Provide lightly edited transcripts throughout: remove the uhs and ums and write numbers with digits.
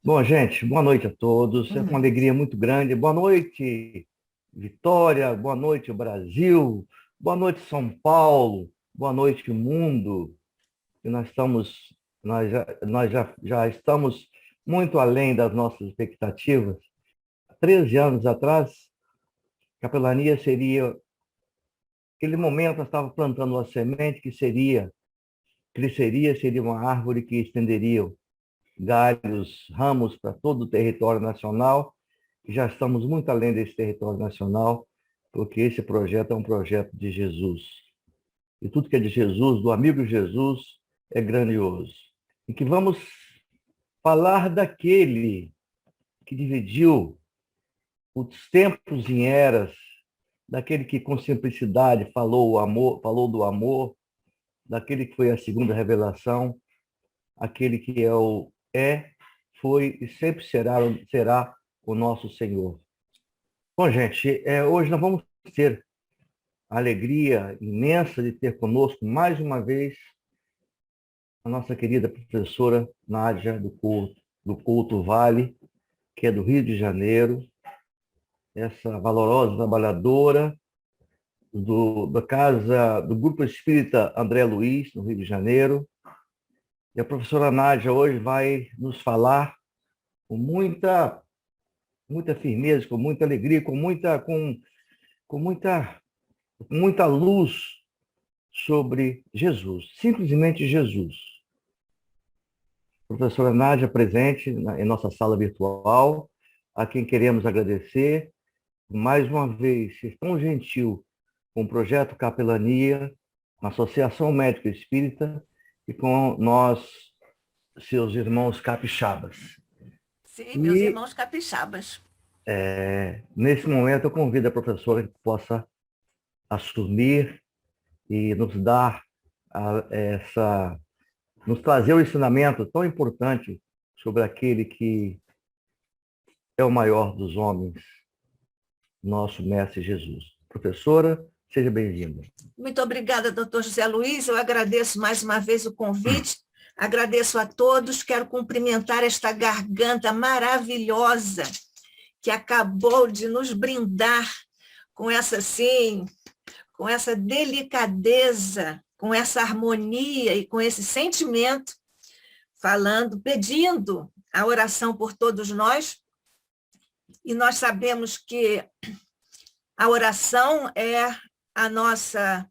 Bom, gente, boa noite a todos. É com uma Hum. alegria muito grande. Boa noite, Vitória. Boa noite, Brasil. Boa noite, São Paulo. Boa noite, mundo. E nós já estamos muito além das nossas expectativas. Há 13 anos atrás, capelania seria aquele momento nós estávamos plantando uma semente que cresceria, seria uma árvore que estenderia galhos, ramos para todo o território nacional. Já estamos muito além desse território nacional, porque esse projeto é um projeto de Jesus. E tudo que é de Jesus, do amigo Jesus, é grandioso. E que vamos falar daquele que dividiu os tempos em eras, daquele que com simplicidade falou o amor, falou do amor, daquele que foi a segunda revelação, aquele que foi e sempre será o nosso Senhor. Bom, gente, hoje nós vamos ter a alegria imensa de ter conosco mais uma vez a nossa querida professora Nádia do Couto Vale, que é do Rio de Janeiro, essa valorosa trabalhadora do Grupo Espírita André Luiz, no Rio de Janeiro. E a professora Nádia hoje vai nos falar com muita firmeza, com muita alegria, com muita luz sobre Jesus, simplesmente Jesus. Professora Nádia presente em nossa sala virtual, a quem queremos agradecer mais uma vez, ser tão gentil com o projeto Capelania, com a Associação Médica Espírita e com nós, seus irmãos capixabas. Sim, meus E irmãos capixabas. nesse momento eu convido a professora que possa assumir e nos dar nos trazer o ensinamento tão importante sobre aquele que é o maior dos homens, nosso Mestre Jesus. Professora, seja bem-vinda. Muito obrigada, doutor José Luiz. Eu agradeço mais uma vez o convite. Agradeço a todos. Quero cumprimentar esta garganta maravilhosa que acabou de nos brindar com com essa delicadeza, com essa harmonia e com esse sentimento, pedindo a oração por todos nós. E nós sabemos que a oração é a nossa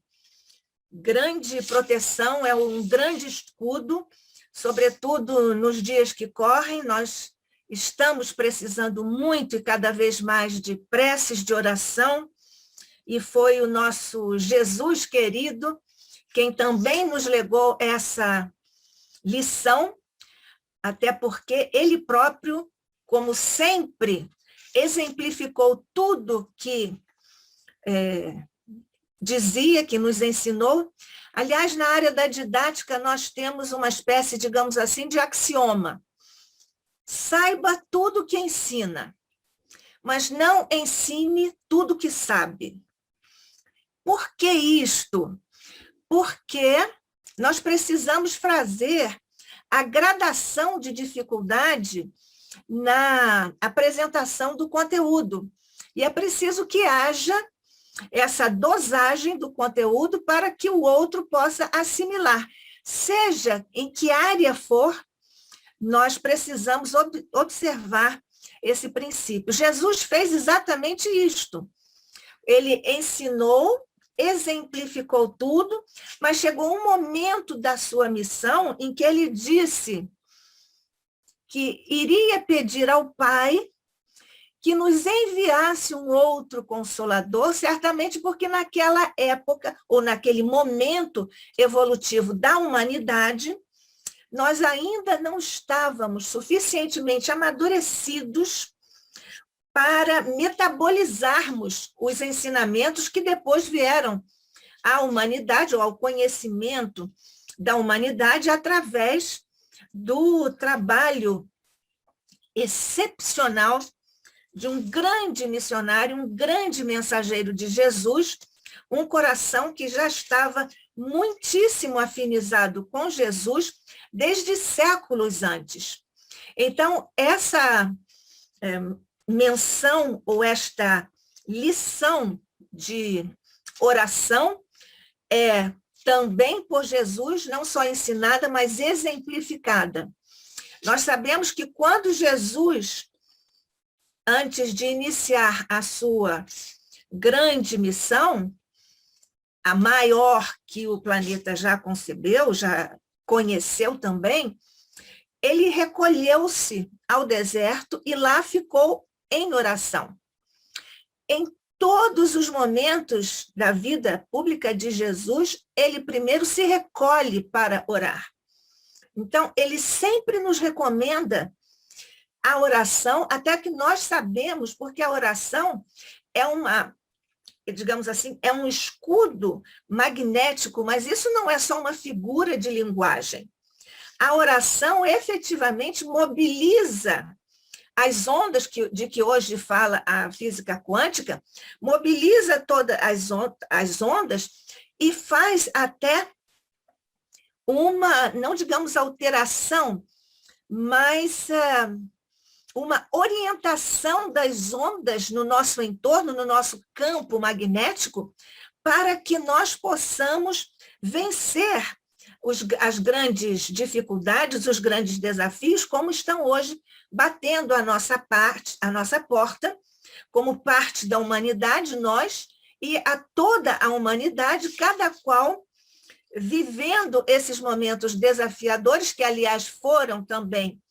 grande proteção, é um grande escudo, sobretudo nos dias que correm. Nós estamos precisando muito e cada vez mais de preces, de oração, e foi o nosso Jesus querido quem também nos legou essa lição, até porque ele próprio, como sempre, exemplificou tudo que dizia, que nos ensinou. Aliás, na área da didática, nós temos uma espécie, digamos assim, de axioma. Saiba tudo que ensina, mas não ensine tudo que sabe. Por que isto? Porque nós precisamos fazer a gradação de dificuldade na apresentação do conteúdo. E é preciso que haja essa dosagem do conteúdo para que o outro possa assimilar. Seja em que área for, nós precisamos observar esse princípio. Jesus fez exatamente isto. Ele ensinou, exemplificou tudo, mas chegou um momento da sua missão em que ele disse que iria pedir ao Pai que nos enviasse um outro consolador, certamente porque naquela época, ou naquele momento evolutivo da humanidade, nós ainda não estávamos suficientemente amadurecidos para metabolizarmos os ensinamentos que depois vieram à humanidade, ou ao conhecimento da humanidade, através do trabalho excepcional de um grande missionário, um grande mensageiro de Jesus, um coração que já estava muitíssimo afinizado com Jesus desde séculos antes. Então, essa menção ou esta lição de oração é também por Jesus não só ensinada, mas exemplificada. Nós sabemos que quando Jesus, antes de iniciar a sua grande missão, a maior que o planeta já concebeu, já conheceu também, ele recolheu-se ao deserto e lá ficou em oração. Em todos os momentos da vida pública de Jesus, ele primeiro se recolhe para orar. Então, ele sempre nos recomenda a oração, até que nós sabemos, porque a oração é digamos assim, é um escudo magnético, mas isso não é só uma figura de linguagem. A oração efetivamente mobiliza as ondas de que hoje fala a física quântica, mobiliza todas as ondas e faz até uma, não digamos alteração, mas uma orientação das ondas no nosso entorno, no nosso campo magnético, para que nós possamos vencer as grandes dificuldades, os grandes desafios, como estão hoje batendo a nossa porta, como parte da humanidade, nós e a toda a humanidade, cada qual vivendo esses momentos desafiadores, que, aliás, foram também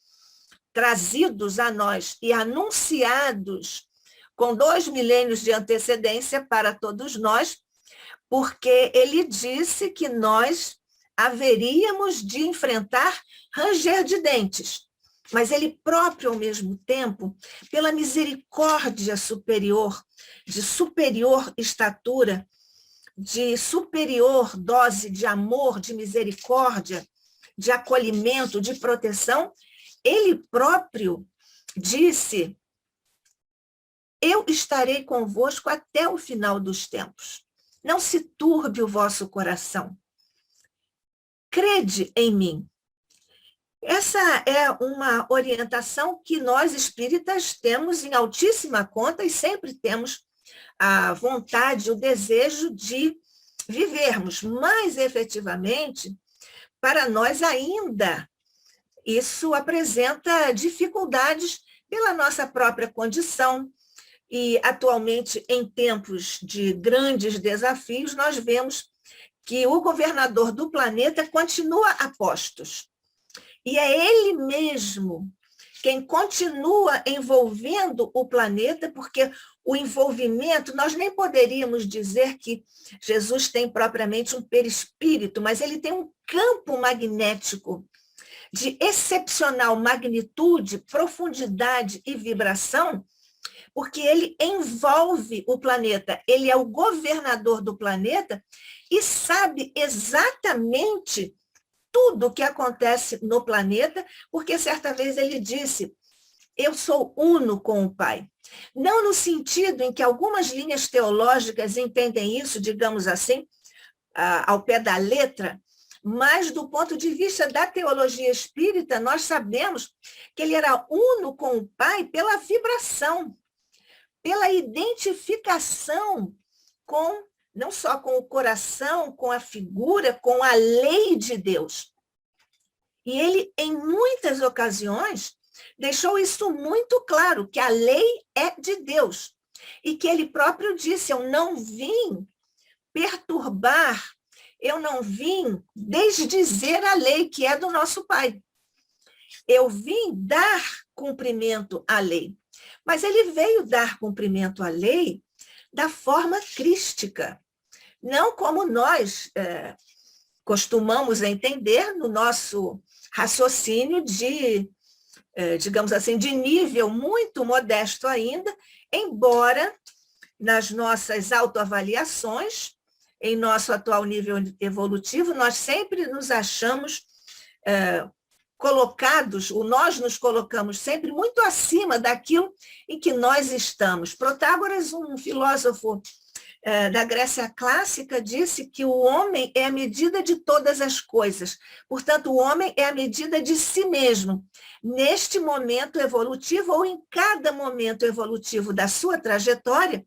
trazidos a nós e anunciados com 2 milênios de antecedência para todos nós, porque ele disse que nós haveríamos de enfrentar ranger de dentes, mas ele próprio, ao mesmo tempo, pela misericórdia superior, de superior estatura, de superior dose de amor, de misericórdia, de acolhimento, de proteção, ele próprio disse: eu estarei convosco até o final dos tempos. Não se turbe o vosso coração. Crede em mim. Essa é uma orientação que nós espíritas temos em altíssima conta e sempre temos a vontade, o desejo de vivermos, mas efetivamente, para nós ainda, isso apresenta dificuldades pela nossa própria condição e, atualmente, em tempos de grandes desafios, nós vemos que o governador do planeta continua a postos. E é ele mesmo quem continua envolvendo o planeta, porque o envolvimento, nós nem poderíamos dizer que Jesus tem propriamente um perispírito, mas ele tem um campo magnético de excepcional magnitude, profundidade e vibração, porque ele envolve o planeta, ele é o governador do planeta e sabe exatamente tudo o que acontece no planeta, porque certa vez ele disse: eu sou uno com o Pai. Não no sentido em que algumas linhas teológicas entendem isso, digamos assim, ao pé da letra, mas do ponto de vista da teologia espírita, nós sabemos que ele era uno com o Pai pela vibração, pela identificação com, não só com o coração, com a figura, com a lei de Deus. E ele, em muitas ocasiões, deixou isso muito claro, que a lei é de Deus. E que ele próprio disse: eu não vim perturbar, eu não vim desdizer a lei que é do nosso Pai. Eu vim dar cumprimento à lei. Mas ele veio dar cumprimento à lei da forma crística, não como nós costumamos entender no nosso raciocínio de, digamos assim, de nível muito modesto ainda, embora nas nossas autoavaliações, em nosso atual nível evolutivo, nós sempre nos achamos colocados, nós nos colocamos sempre muito acima daquilo em que nós estamos. Protágoras, um filósofo da Grécia clássica disse que o homem é a medida de todas as coisas. Portanto, o homem é a medida de si mesmo. Neste momento evolutivo, ou em cada momento evolutivo da sua trajetória,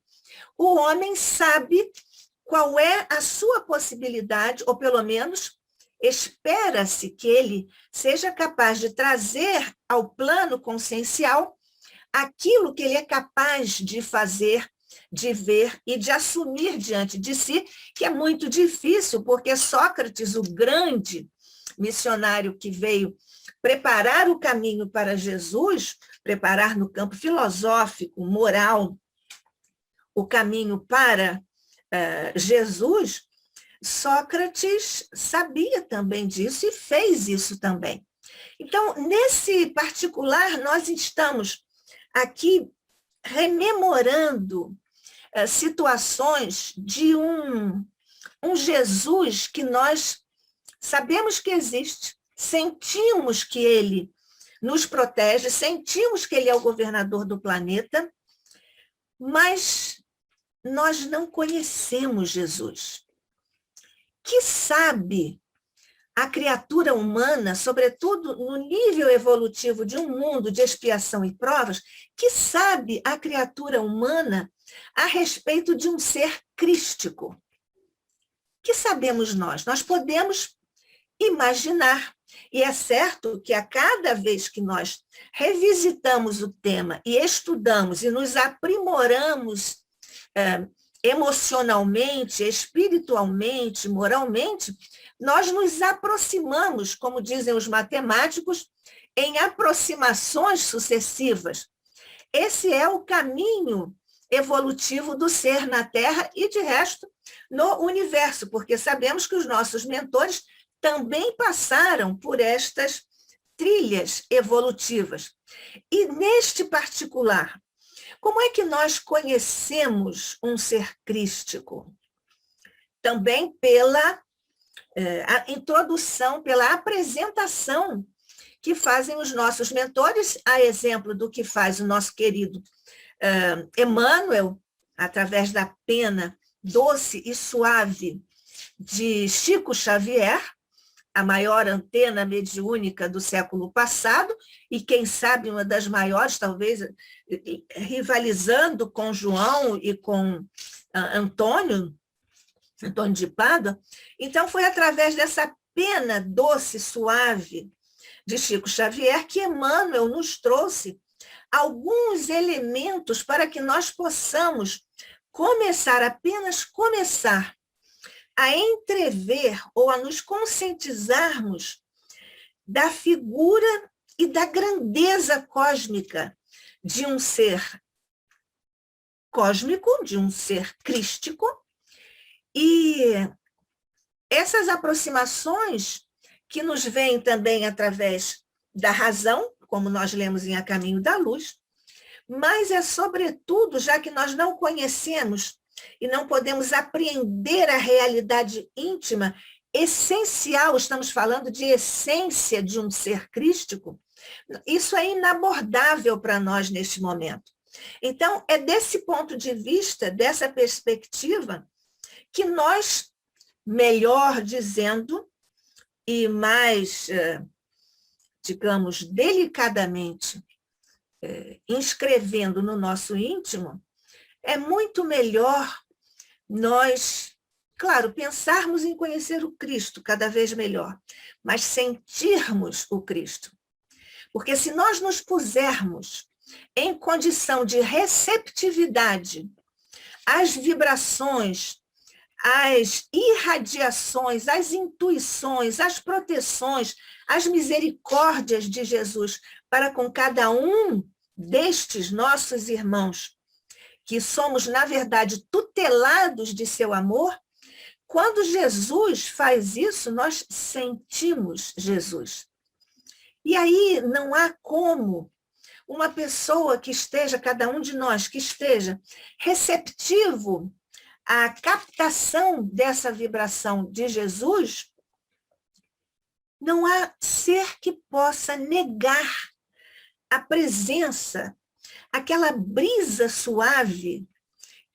o homem sabe qual é a sua possibilidade, ou pelo menos espera-se que ele seja capaz de trazer ao plano consciencial aquilo que ele é capaz de fazer, de ver e de assumir diante de si, que é muito difícil, porque Sócrates, o grande missionário que veio preparar o caminho para Jesus, preparar no campo filosófico, moral, o caminho para Jesus, Sócrates sabia também disso e fez isso também. Então, nesse particular, nós estamos aqui rememorando situações de um Jesus que nós sabemos que existe, sentimos que ele nos protege, sentimos que ele é o governador do planeta, mas nós não conhecemos Jesus. Que sabe a criatura humana, sobretudo no nível evolutivo de um mundo de expiação e provas, que sabe a criatura humana a respeito de um ser crístico? Que sabemos nós? Nós podemos imaginar. E é certo que a cada vez que nós revisitamos o tema e estudamos e nos aprimoramos emocionalmente, espiritualmente, moralmente, nós nos aproximamos, como dizem os matemáticos, em aproximações sucessivas. Esse é o caminho evolutivo do ser na Terra e, de resto, no universo, porque sabemos que os nossos mentores também passaram por estas trilhas evolutivas. E, neste particular, como é que nós conhecemos um ser crístico? Também pela a introdução, pela apresentação que fazem os nossos mentores, a exemplo do que faz o nosso querido Emmanuel, através da pena doce e suave de Chico Xavier, a maior antena mediúnica do século passado, e quem sabe uma das maiores, talvez rivalizando com João e com Antônio de Pádua. Então, foi através dessa pena doce, suave de Chico Xavier que Emmanuel nos trouxe alguns elementos para que nós possamos apenas começar a entrever ou a nos conscientizarmos da figura e da grandeza cósmica de um ser cósmico, de um ser crístico, e essas aproximações que nos vêm também através da razão, como nós lemos em A Caminho da Luz, mas é sobretudo, já que nós não conhecemos e não podemos apreender a realidade íntima, essencial, estamos falando de essência de um ser crístico, isso é inabordável para nós neste momento. Então, é desse ponto de vista, dessa perspectiva, que nós, melhor dizendo, e mais, digamos, delicadamente, inscrevendo no nosso íntimo, é muito melhor nós, claro, pensarmos em conhecer o Cristo cada vez melhor, mas sentirmos o Cristo. Porque se nós nos pusermos em condição de receptividade às vibrações, às irradiações, às intuições, às proteções, às misericórdias de Jesus para com cada um destes nossos irmãos, que somos, na verdade, tutelados de seu amor, quando Jesus faz isso, nós sentimos Jesus. E aí não há como uma pessoa que esteja, cada um de nós, que esteja receptivo à captação dessa vibração de Jesus, não há ser que possa negar a presença, aquela brisa suave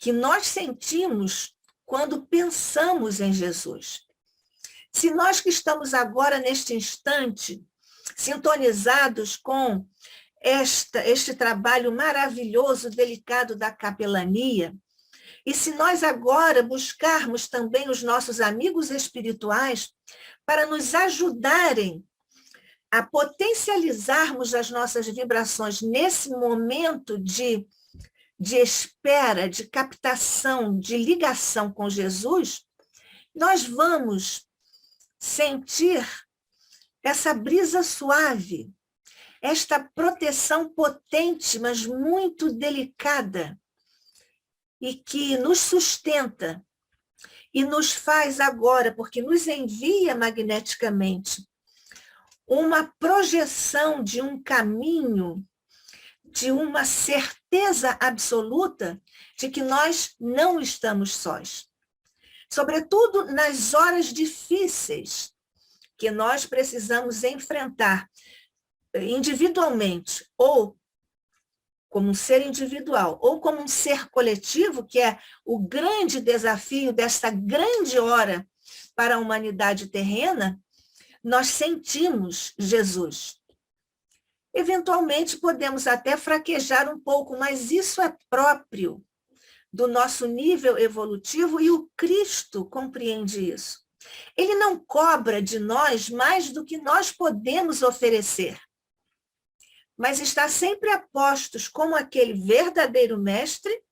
que nós sentimos quando pensamos em Jesus. Se nós que estamos agora, neste instante, sintonizados com este trabalho maravilhoso, delicado da capelania, e se nós agora buscarmos também os nossos amigos espirituais para nos ajudarem a potencializarmos as nossas vibrações nesse momento de espera, de captação, de ligação com Jesus, nós vamos sentir essa brisa suave, esta proteção potente, mas muito delicada, e que nos sustenta e nos faz agora, porque nos envia magneticamente, uma projeção de um caminho, de uma certeza absoluta de que nós não estamos sós. Sobretudo nas horas difíceis que nós precisamos enfrentar individualmente, ou como um ser individual, ou como um ser coletivo, que é o grande desafio desta grande hora para a humanidade terrena, nós sentimos Jesus. Eventualmente, podemos até fraquejar um pouco, mas isso é próprio do nosso nível evolutivo e o Cristo compreende isso. Ele não cobra de nós mais do que nós podemos oferecer, mas está sempre a postos como aquele verdadeiro mestre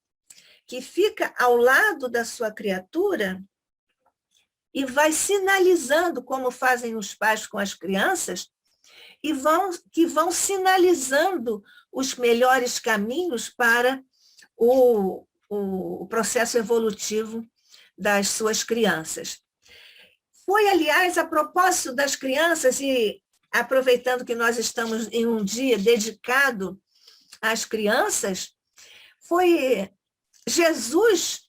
que fica ao lado da sua criatura e vai sinalizando, como fazem os pais com as crianças, que vão sinalizando os melhores caminhos para o processo evolutivo das suas crianças. Foi, aliás, a propósito das crianças, e aproveitando que nós estamos em um dia dedicado às crianças, foi Jesus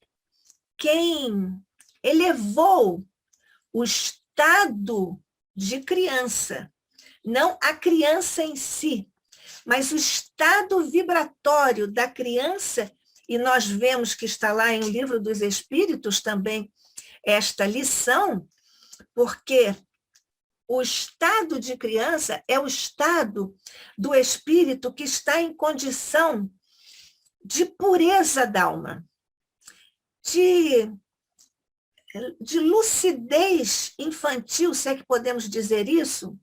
quem elevou o estado de criança, não a criança em si, mas o estado vibratório da criança, e nós vemos que está lá em O Livro dos Espíritos também esta lição, porque o estado de criança é o estado do espírito que está em condição de pureza da alma, de lucidez infantil, se é que podemos dizer isso,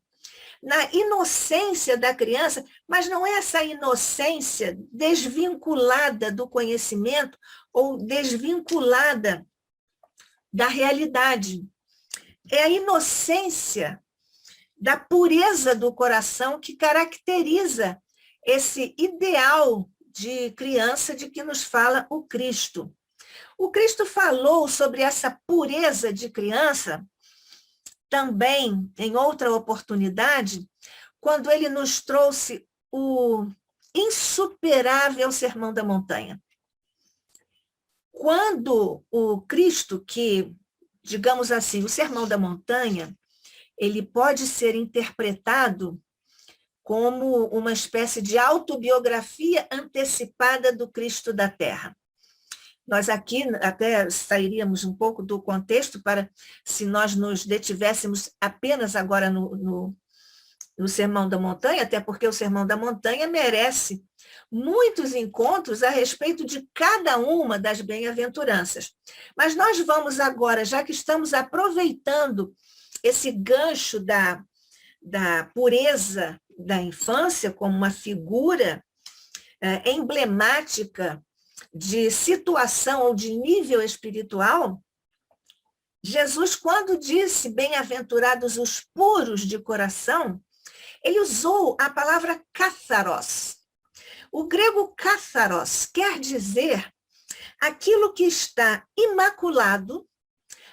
na inocência da criança, mas não é essa inocência desvinculada do conhecimento ou desvinculada da realidade. É a inocência da pureza do coração que caracteriza esse ideal de criança de que nos fala o Cristo. O Cristo falou sobre essa pureza de criança também em outra oportunidade, quando ele nos trouxe o insuperável Sermão da Montanha. Quando o Cristo, que, digamos assim, o Sermão da Montanha, ele pode ser interpretado como uma espécie de autobiografia antecipada do Cristo da Terra. Nós aqui até sairíamos um pouco do contexto para, se nós nos detivéssemos apenas agora no Sermão da Montanha, até porque o Sermão da Montanha merece muitos encontros a respeito de cada uma das bem-aventuranças. Mas nós vamos agora, já que estamos aproveitando esse gancho da pureza da infância como uma figura emblemática de situação ou de nível espiritual, Jesus, quando disse bem-aventurados os puros de coração, ele usou a palavra katharos. O grego katharos quer dizer aquilo que está imaculado,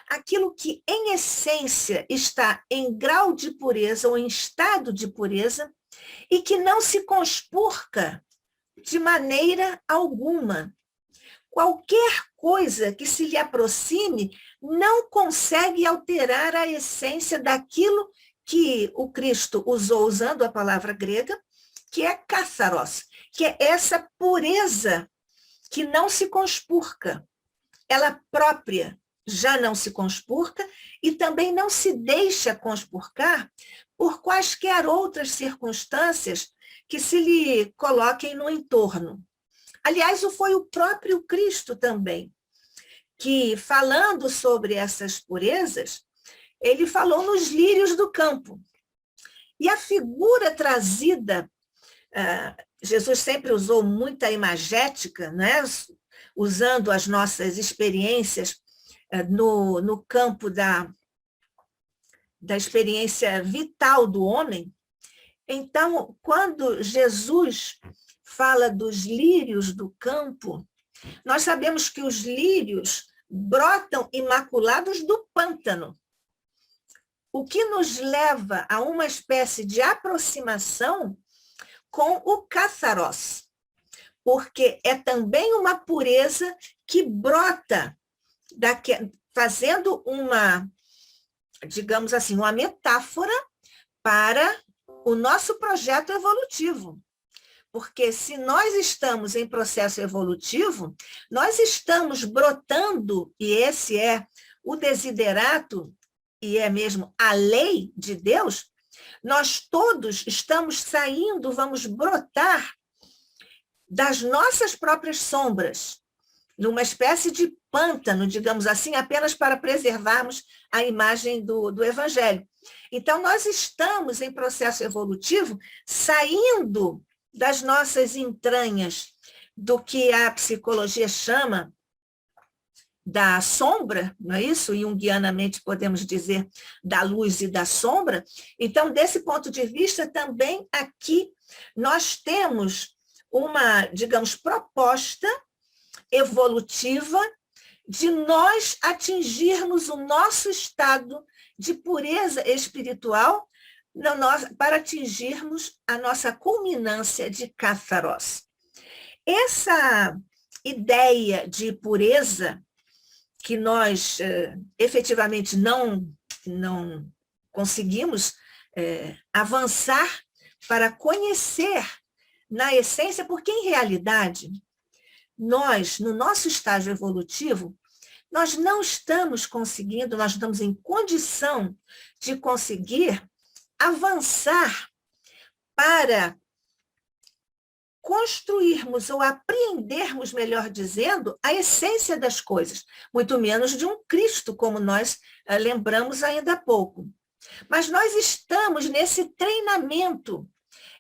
aquilo que em essência está em grau de pureza ou em estado de pureza e que não se conspurca de maneira alguma. Qualquer coisa que se lhe aproxime não consegue alterar a essência daquilo que o Cristo usou, usando a palavra grega, que é katharos, que é essa pureza que não se conspurca. ela própria já não se conspurca e também não se deixa conspurcar por quaisquer outras circunstâncias que se lhe coloquem no entorno. Aliás, foi o próprio Cristo também, que, falando sobre essas purezas, ele falou nos lírios do campo. E a figura trazida, Jesus sempre usou muita imagética, né? Usando as nossas experiências no campo da experiência vital do homem. Então, quando Jesus fala dos lírios do campo, nós sabemos que os lírios brotam imaculados do pântano, o que nos leva a uma espécie de aproximação com o cátaros, porque é também uma pureza que brota, fazendo uma, digamos assim, uma metáfora para o nosso projeto evolutivo. Porque se nós estamos em processo evolutivo, nós estamos brotando, e esse é o desiderato, e é mesmo a lei de Deus, nós todos estamos saindo, vamos brotar das nossas próprias sombras, numa espécie de pântano, digamos assim, apenas para preservarmos a imagem do Evangelho. Então, nós estamos em processo evolutivo, saindo das nossas entranhas, do que a psicologia chama da sombra, não é isso? Junguianamente podemos dizer da luz e da sombra. Então, desse ponto de vista, também aqui nós temos uma, digamos, proposta evolutiva de nós atingirmos o nosso estado de pureza espiritual para atingirmos a nossa culminância de cátaros. Essa ideia de pureza que nós efetivamente não conseguimos avançar para conhecer na essência, porque em realidade nós, no nosso estágio evolutivo, nós não estamos conseguindo, nós estamos em condição de conseguir avançar para construirmos ou apreendermos, melhor dizendo, a essência das coisas, muito menos de um Cristo, como nós lembramos ainda há pouco. Mas nós estamos nesse treinamento,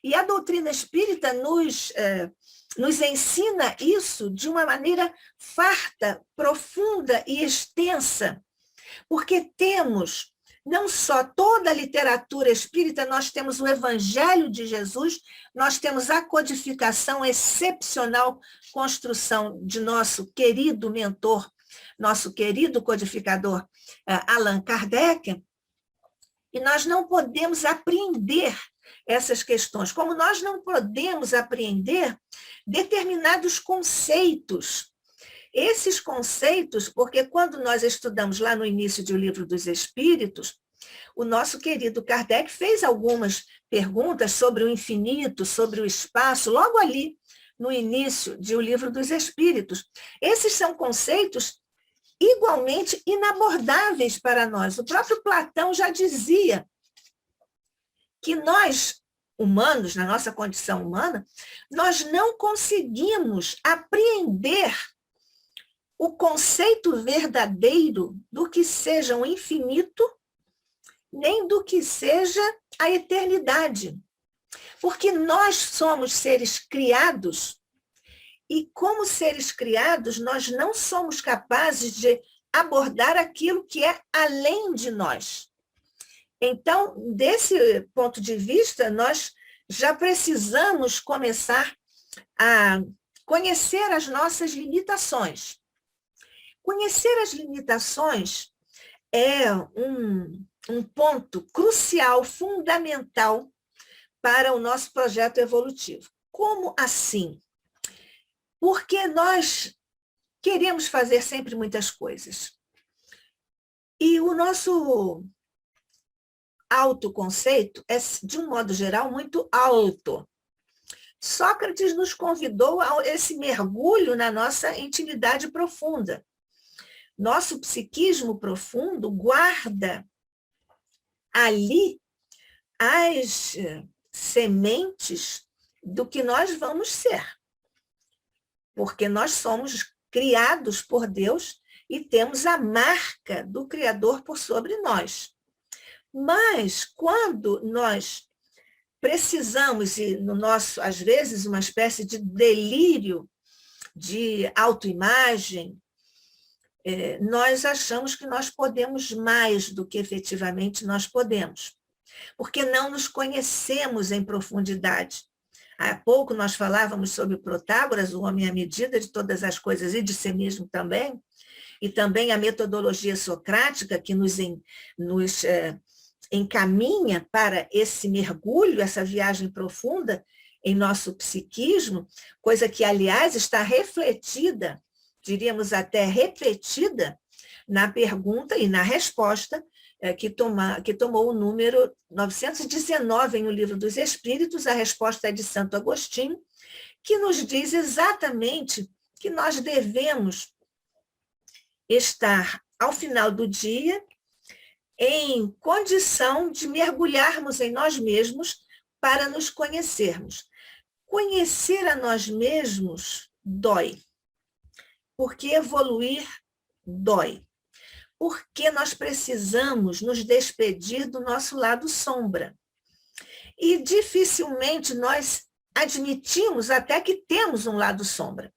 e a doutrina espírita nos ensina isso de uma maneira farta, profunda e extensa, porque temos não só toda a literatura espírita, nós temos o Evangelho de Jesus, nós temos a codificação excepcional, construção de nosso querido mentor, nosso querido codificador Allan Kardec, e nós não podemos apreender essas questões, como nós não podemos apreender determinados conceitos. Esses conceitos, porque quando nós estudamos lá no início do Livro dos Espíritos, o nosso querido Kardec fez algumas perguntas sobre o infinito, sobre o espaço, logo ali no início do Livro dos Espíritos. Esses são conceitos igualmente inabordáveis para nós. O próprio Platão já dizia que nós, humanos, na nossa condição humana, nós não conseguimos apreender o conceito verdadeiro do que seja o infinito, nem do que seja a eternidade. Porque nós somos seres criados, e como seres criados, nós não somos capazes de abordar aquilo que é além de nós. Então, desse ponto de vista, nós já precisamos começar a conhecer as nossas limitações. Conhecer as limitações é um ponto crucial, fundamental para o nosso projeto evolutivo. Como assim? Porque nós queremos fazer sempre muitas coisas. E o nosso autoconceito é, de um modo geral, muito alto. Sócrates nos convidou a esse mergulho na nossa intimidade profunda. Nosso psiquismo profundo guarda ali as sementes do que nós vamos ser. Porque nós somos criados por Deus e temos a marca do Criador por sobre nós. Mas quando nós precisamos, e no nosso, às vezes, uma espécie de delírio de autoimagem, nós achamos que nós podemos mais do que efetivamente nós podemos, porque não nos conhecemos em profundidade. Há pouco nós falávamos sobre Protágoras, o homem à medida de todas as coisas e de si mesmo também, e também a metodologia socrática que nos encaminha para esse mergulho, essa viagem profunda em nosso psiquismo, coisa que, aliás, está refletida, diríamos até repetida, na pergunta e na resposta que tomou o número 919 em O Livro dos Espíritos. A resposta é de Santo Agostinho, que nos diz exatamente que nós devemos estar, ao final do dia, em condição de mergulharmos em nós mesmos para nos conhecermos. Conhecer a nós mesmos dói, porque evoluir dói, porque nós precisamos nos despedir do nosso lado sombra. E dificilmente nós admitimos até que temos um lado sombra,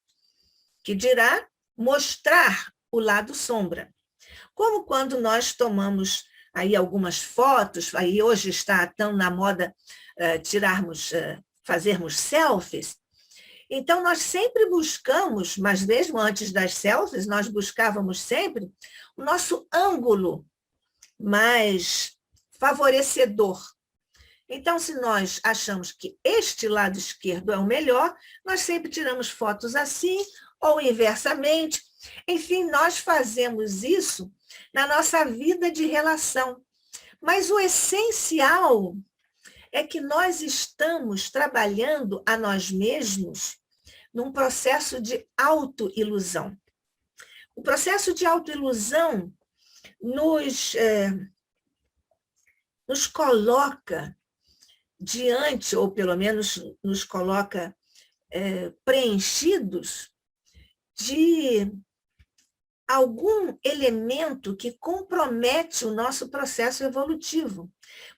que dirá mostrar o lado sombra. Como quando nós tomamos aí algumas fotos, aí hoje está tão na moda fazermos selfies. Então, nós sempre buscamos, mas mesmo antes das selfies, nós buscávamos sempre o nosso ângulo mais favorecedor. Então, se nós achamos que este lado esquerdo é o melhor, nós sempre tiramos fotos assim, ou inversamente. Enfim, nós fazemos isso na nossa vida de relação. Mas o essencial é que nós estamos trabalhando a nós mesmos num processo de autoilusão. O processo de autoilusão nos coloca diante, ou pelo menos nos coloca preenchidos de algum elemento que compromete o nosso processo evolutivo,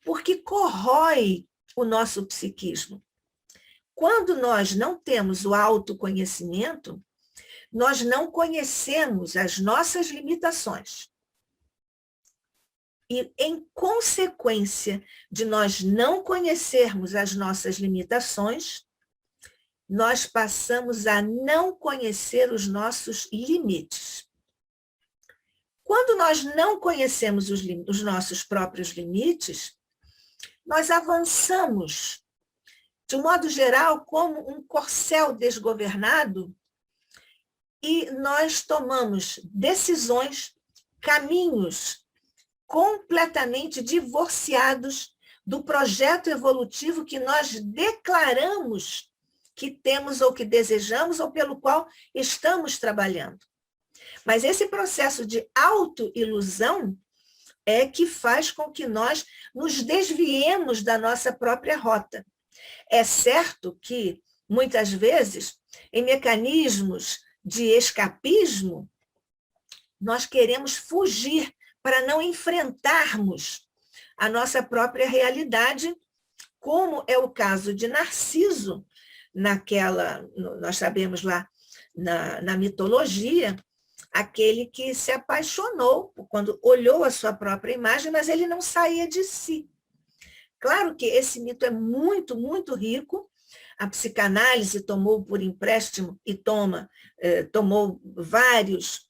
porque corrói o nosso psiquismo. Quando nós não temos o autoconhecimento, nós não conhecemos as nossas limitações. E, em consequência de nós não conhecermos as nossas limitações, nós passamos a não conhecer os nossos limites. Quando nós não conhecemos os nossos próprios limites, nós avançamos, de um modo geral, como um corcel desgovernado, e nós tomamos decisões, caminhos completamente divorciados do projeto evolutivo que nós declaramos que temos ou que desejamos ou pelo qual estamos trabalhando. Mas esse processo de autoilusão é que faz com que nós nos desviemos da nossa própria rota. É certo que, muitas vezes, em mecanismos de escapismo, nós queremos fugir para não enfrentarmos a nossa própria realidade, como é o caso de Narciso, nós sabemos lá na mitologia, aquele que se apaixonou quando olhou a sua própria imagem, mas ele não saía de si. Claro que esse mito é muito, muito rico. A psicanálise tomou por empréstimo e tomou vários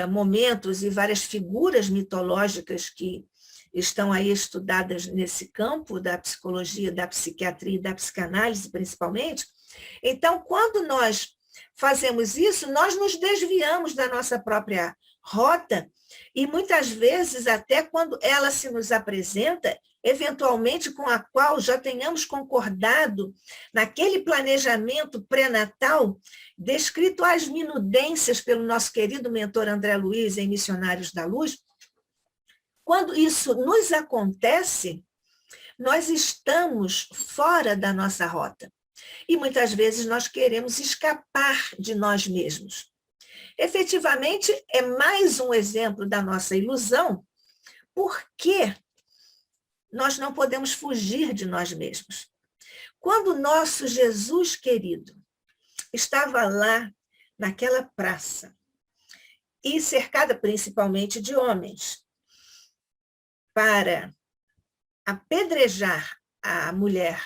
momentos e várias figuras mitológicas que estão aí estudadas nesse campo da psicologia, da psiquiatria e da psicanálise, principalmente. Então, quando nós fazemos isso, nós nos desviamos da nossa própria rota e, muitas vezes, até quando ela se nos apresenta eventualmente com a qual já tenhamos concordado naquele planejamento pré-natal, descrito às minudências pelo nosso querido mentor André Luiz em Missionários da Luz, quando isso nos acontece, nós estamos fora da nossa rota. E muitas vezes nós queremos escapar de nós mesmos. Efetivamente, é mais um exemplo da nossa ilusão, porque nós não podemos fugir de nós mesmos. Quando o nosso Jesus querido estava lá, naquela praça, e cercada principalmente de homens, para apedrejar a mulher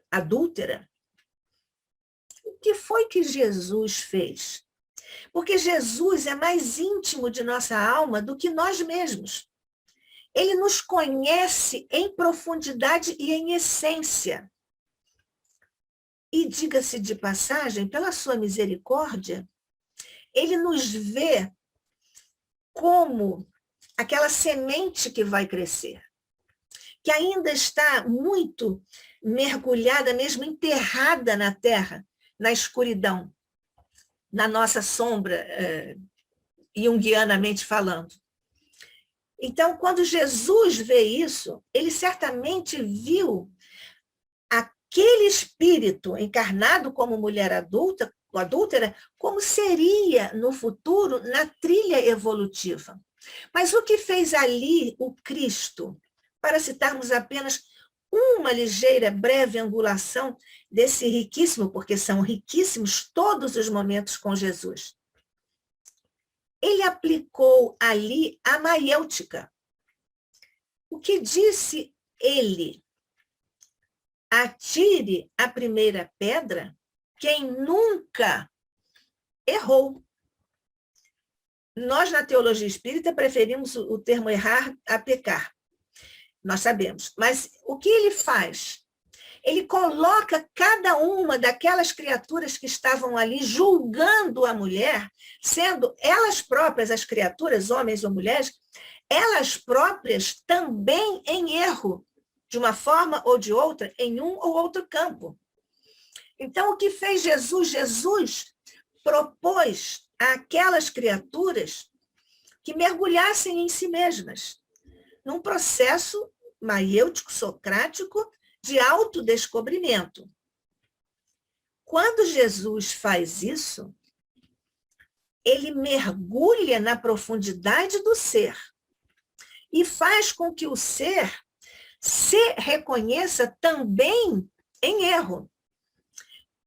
adúltera, o que foi que Jesus fez? Porque Jesus é mais íntimo de nossa alma do que nós mesmos. Ele nos conhece em profundidade e em essência. E, diga-se de passagem, pela sua misericórdia, ele nos vê como aquela semente que vai crescer, que ainda está muito mergulhada, mesmo enterrada na terra, na escuridão, na nossa sombra, junguianamente falando. Então, quando Jesus vê isso, ele certamente viu aquele espírito encarnado como mulher adúltera, como seria no futuro na trilha evolutiva. Mas o que fez ali o Cristo, para citarmos apenas uma ligeira, breve angulação desse riquíssimo, porque são riquíssimos todos os momentos com Jesus. Ele aplicou ali a maiêutica. O que disse ele? Atire a primeira pedra quem nunca errou. Nós, na teologia espírita, preferimos o termo errar a pecar. Nós sabemos. Mas o que ele faz? Ele coloca cada uma daquelas criaturas que estavam ali julgando a mulher, sendo elas próprias, as criaturas, homens ou mulheres, elas próprias também em erro, de uma forma ou de outra, em um ou outro campo. Então, o que fez Jesus? Jesus propôs àquelas criaturas que mergulhassem em si mesmas, num processo maiêutico, socrático, de autodescobrimento. Quando Jesus faz isso, ele mergulha na profundidade do ser e faz com que o ser se reconheça também em erro.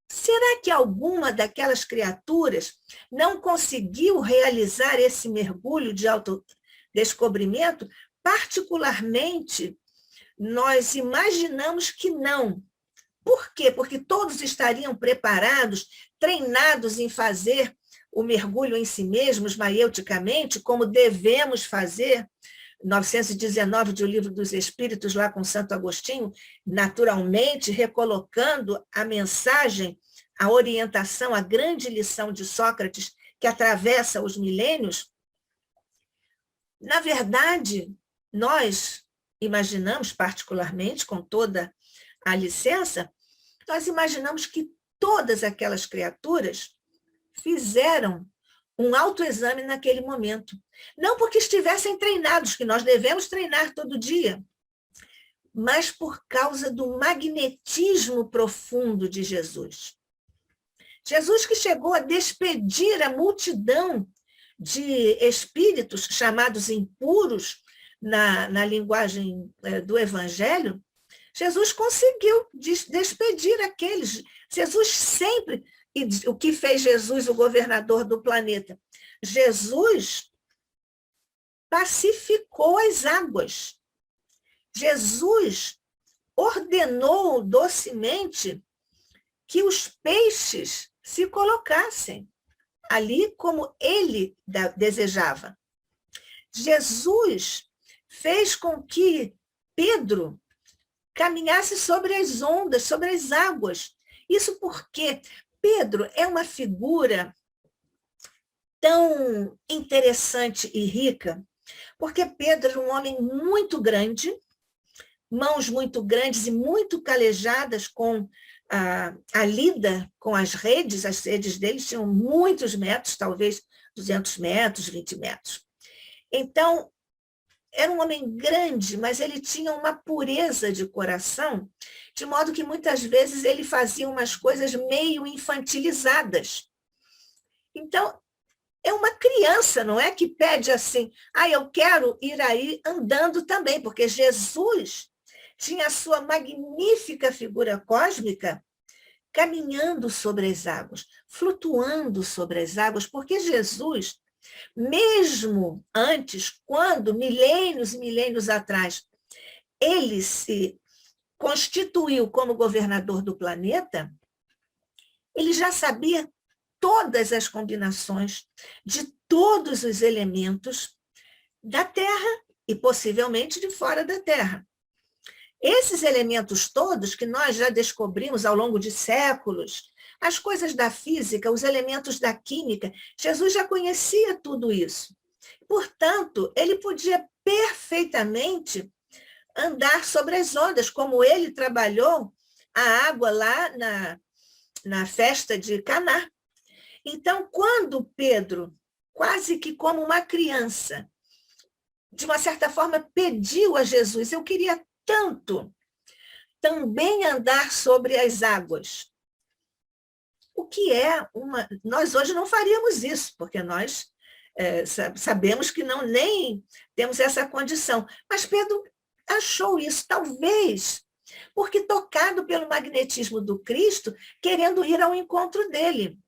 Será que alguma daquelas criaturas não conseguiu realizar esse mergulho de autodescobrimento? Particularmente, nós imaginamos que não. Por quê? Porque todos estariam preparados, treinados em fazer o mergulho em si mesmos, maieuticamente, como devemos fazer. 919 de O Livro dos Espíritos, lá com Santo Agostinho, naturalmente recolocando a mensagem, a orientação, a grande lição de Sócrates, que atravessa os milênios. Na verdade, nós imaginamos, particularmente, com toda a licença, nós imaginamos que todas aquelas criaturas fizeram um autoexame naquele momento. Não porque estivessem treinados, que nós devemos treinar todo dia, mas por causa do magnetismo profundo de Jesus. Jesus que chegou a despedir a multidão de espíritos chamados impuros, na linguagem do Evangelho, Jesus conseguiu despedir aqueles. Jesus sempre, e o que fez Jesus o governador do planeta? Jesus pacificou as águas. Jesus ordenou docemente que os peixes se colocassem ali como ele desejava. Jesus fez com que Pedro caminhasse sobre as ondas, sobre as águas. Isso porque Pedro é uma figura tão interessante e rica, porque Pedro era um homem muito grande, mãos muito grandes e muito calejadas com a lida com as redes deles tinham muitos metros, talvez 200 metros, 20 metros. Então, era um homem grande, mas ele tinha uma pureza de coração, de modo que muitas vezes ele fazia umas coisas meio infantilizadas. Então, é uma criança, não é? Que pede assim, eu quero ir aí andando também, porque Jesus tinha a sua magnífica figura cósmica caminhando sobre as águas, flutuando sobre as águas, porque Jesus, mesmo antes, quando milênios e milênios atrás, ele se constituiu como governador do planeta, ele já sabia todas as combinações de todos os elementos da Terra e possivelmente de fora da Terra. Esses elementos todos que nós já descobrimos ao longo de séculos, as coisas da física, os elementos da química, Jesus já conhecia tudo isso. Portanto, ele podia perfeitamente andar sobre as ondas, como ele trabalhou a água lá na festa de Caná. Então, quando Pedro, quase que como uma criança, de uma certa forma pediu a Jesus, eu queria tanto também andar sobre as águas. O que é uma... Nós hoje não faríamos isso, porque nós sabemos que nem temos essa condição. Mas Pedro achou isso, talvez, porque tocado pelo magnetismo do Cristo, querendo ir ao encontro dele.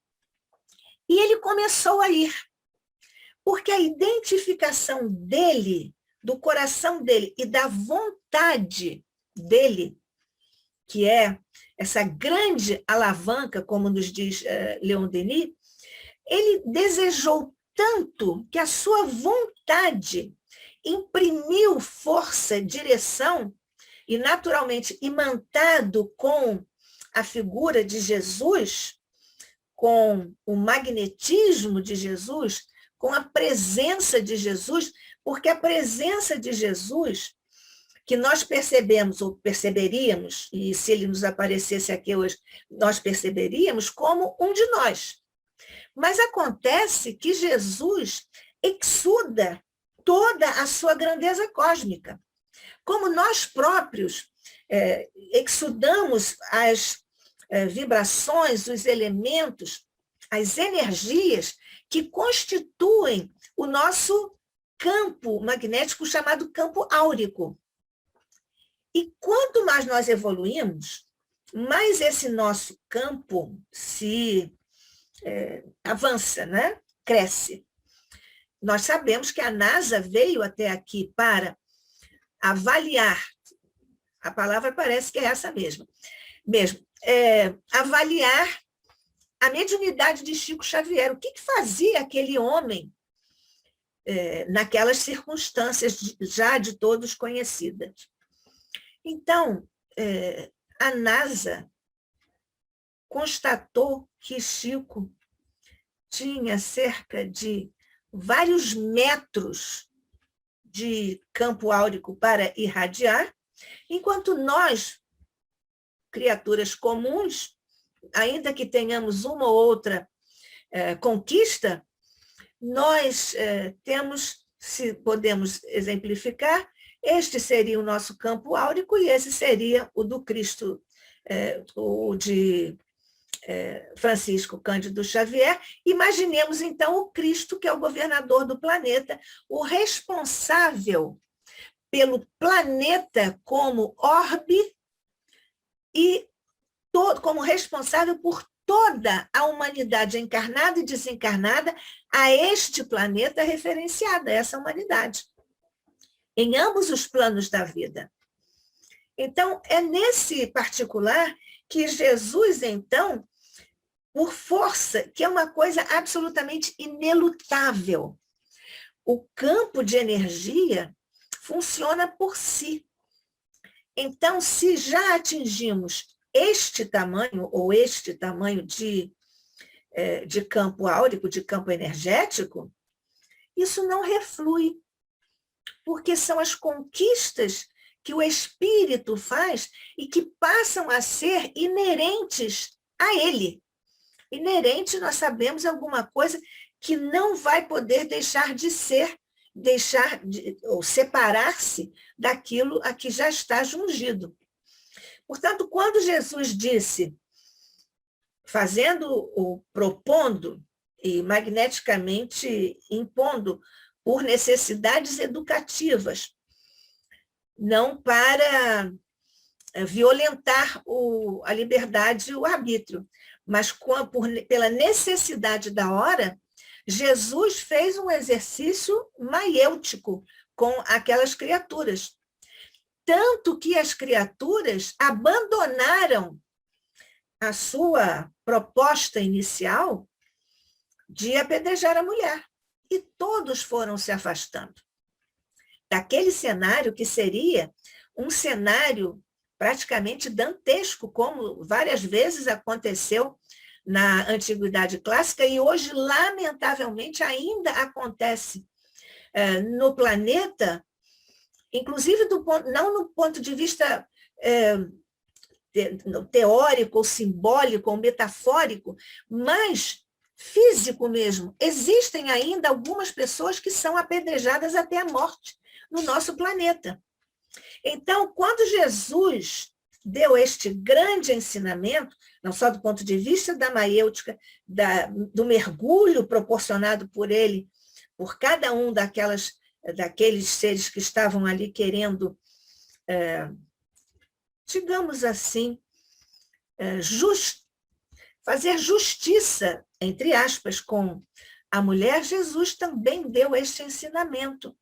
E ele começou a ir, porque a identificação dele, do coração dele e da vontade dele, que é essa grande alavanca, como nos diz Leon Denis, ele desejou tanto que a sua vontade imprimiu força, direção, e naturalmente imantado com a figura de Jesus, com o magnetismo de Jesus, com a presença de Jesus, porque a presença de Jesus, que nós percebemos ou perceberíamos, e se ele nos aparecesse aqui hoje, nós perceberíamos como um de nós. Mas acontece que Jesus exuda toda a sua grandeza cósmica. Como nós próprios exudamos as vibrações, os elementos, as energias que constituem o nosso campo magnético chamado campo áurico. E quanto mais nós evoluímos, mais esse nosso campo se avança, né? Cresce. Nós sabemos que a NASA veio até aqui para avaliar, a palavra parece que é essa mesmo, avaliar a mediunidade de Chico Xavier. O que fazia aquele homem naquelas circunstâncias já de todos conhecidas? Então, a NASA constatou que Chico tinha cerca de vários metros de campo áurico para irradiar, enquanto nós, criaturas comuns, ainda que tenhamos uma ou outra conquista, nós temos, se podemos exemplificar, este seria o nosso campo áurico e esse seria o do Cristo, o de Francisco Cândido Xavier. Imaginemos, então, o Cristo, que é o governador do planeta, o responsável pelo planeta como orbe e como responsável por toda a humanidade encarnada e desencarnada a este planeta referenciada, a essa humanidade, em ambos os planos da vida. Então, é nesse particular que Jesus, então, por força, que é uma coisa absolutamente inelutável, o campo de energia funciona por si. Então, se já atingimos este tamanho, ou este tamanho de campo áurico, de campo energético, isso não reflui, porque são as conquistas que o Espírito faz e que passam a ser inerentes a ele. Inerente, nós sabemos, alguma coisa que não vai poder deixar de ser, ou separar-se daquilo a que já está jungido. Portanto, quando Jesus disse, propondo e magneticamente impondo por necessidades educativas, não para violentar a liberdade e o arbítrio, mas pela necessidade da hora, Jesus fez um exercício maiêutico com aquelas criaturas. Tanto que as criaturas abandonaram a sua proposta inicial de apedrejar a mulher. E todos foram se afastando daquele cenário que seria um cenário praticamente dantesco, como várias vezes aconteceu na Antiguidade Clássica e hoje, lamentavelmente, ainda acontece no planeta, inclusive não no ponto de vista teórico, ou simbólico, ou metafórico, mas físico mesmo. Existem ainda algumas pessoas que são apedrejadas até a morte no nosso planeta. Então, quando Jesus deu este grande ensinamento, não só do ponto de vista da maiêutica, do mergulho proporcionado por ele, por cada um daqueles seres que estavam ali querendo, digamos assim, fazer justiça, entre aspas, com a mulher, Jesus também deu este ensinamento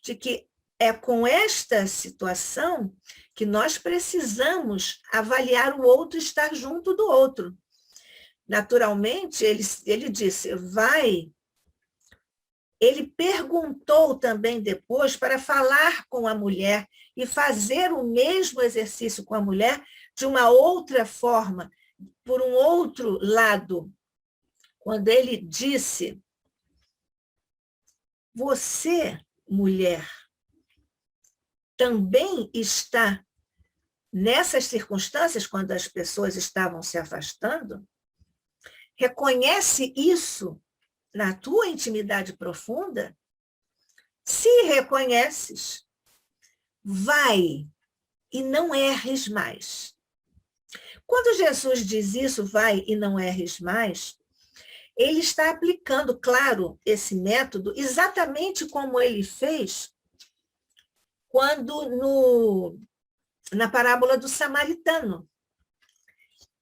de que é com esta situação que nós precisamos avaliar o outro, estar junto do outro. Naturalmente, ele disse, ele perguntou também depois para falar com a mulher e fazer o mesmo exercício com a mulher de uma outra forma, por um outro lado, quando ele disse, você, mulher, também está nessas circunstâncias, quando as pessoas estavam se afastando, reconhece isso na tua intimidade profunda? Se reconheces, vai e não erres mais. Quando Jesus diz isso, vai e não erres mais, ele está aplicando, claro, esse método exatamente como ele fez quando na parábola do samaritano.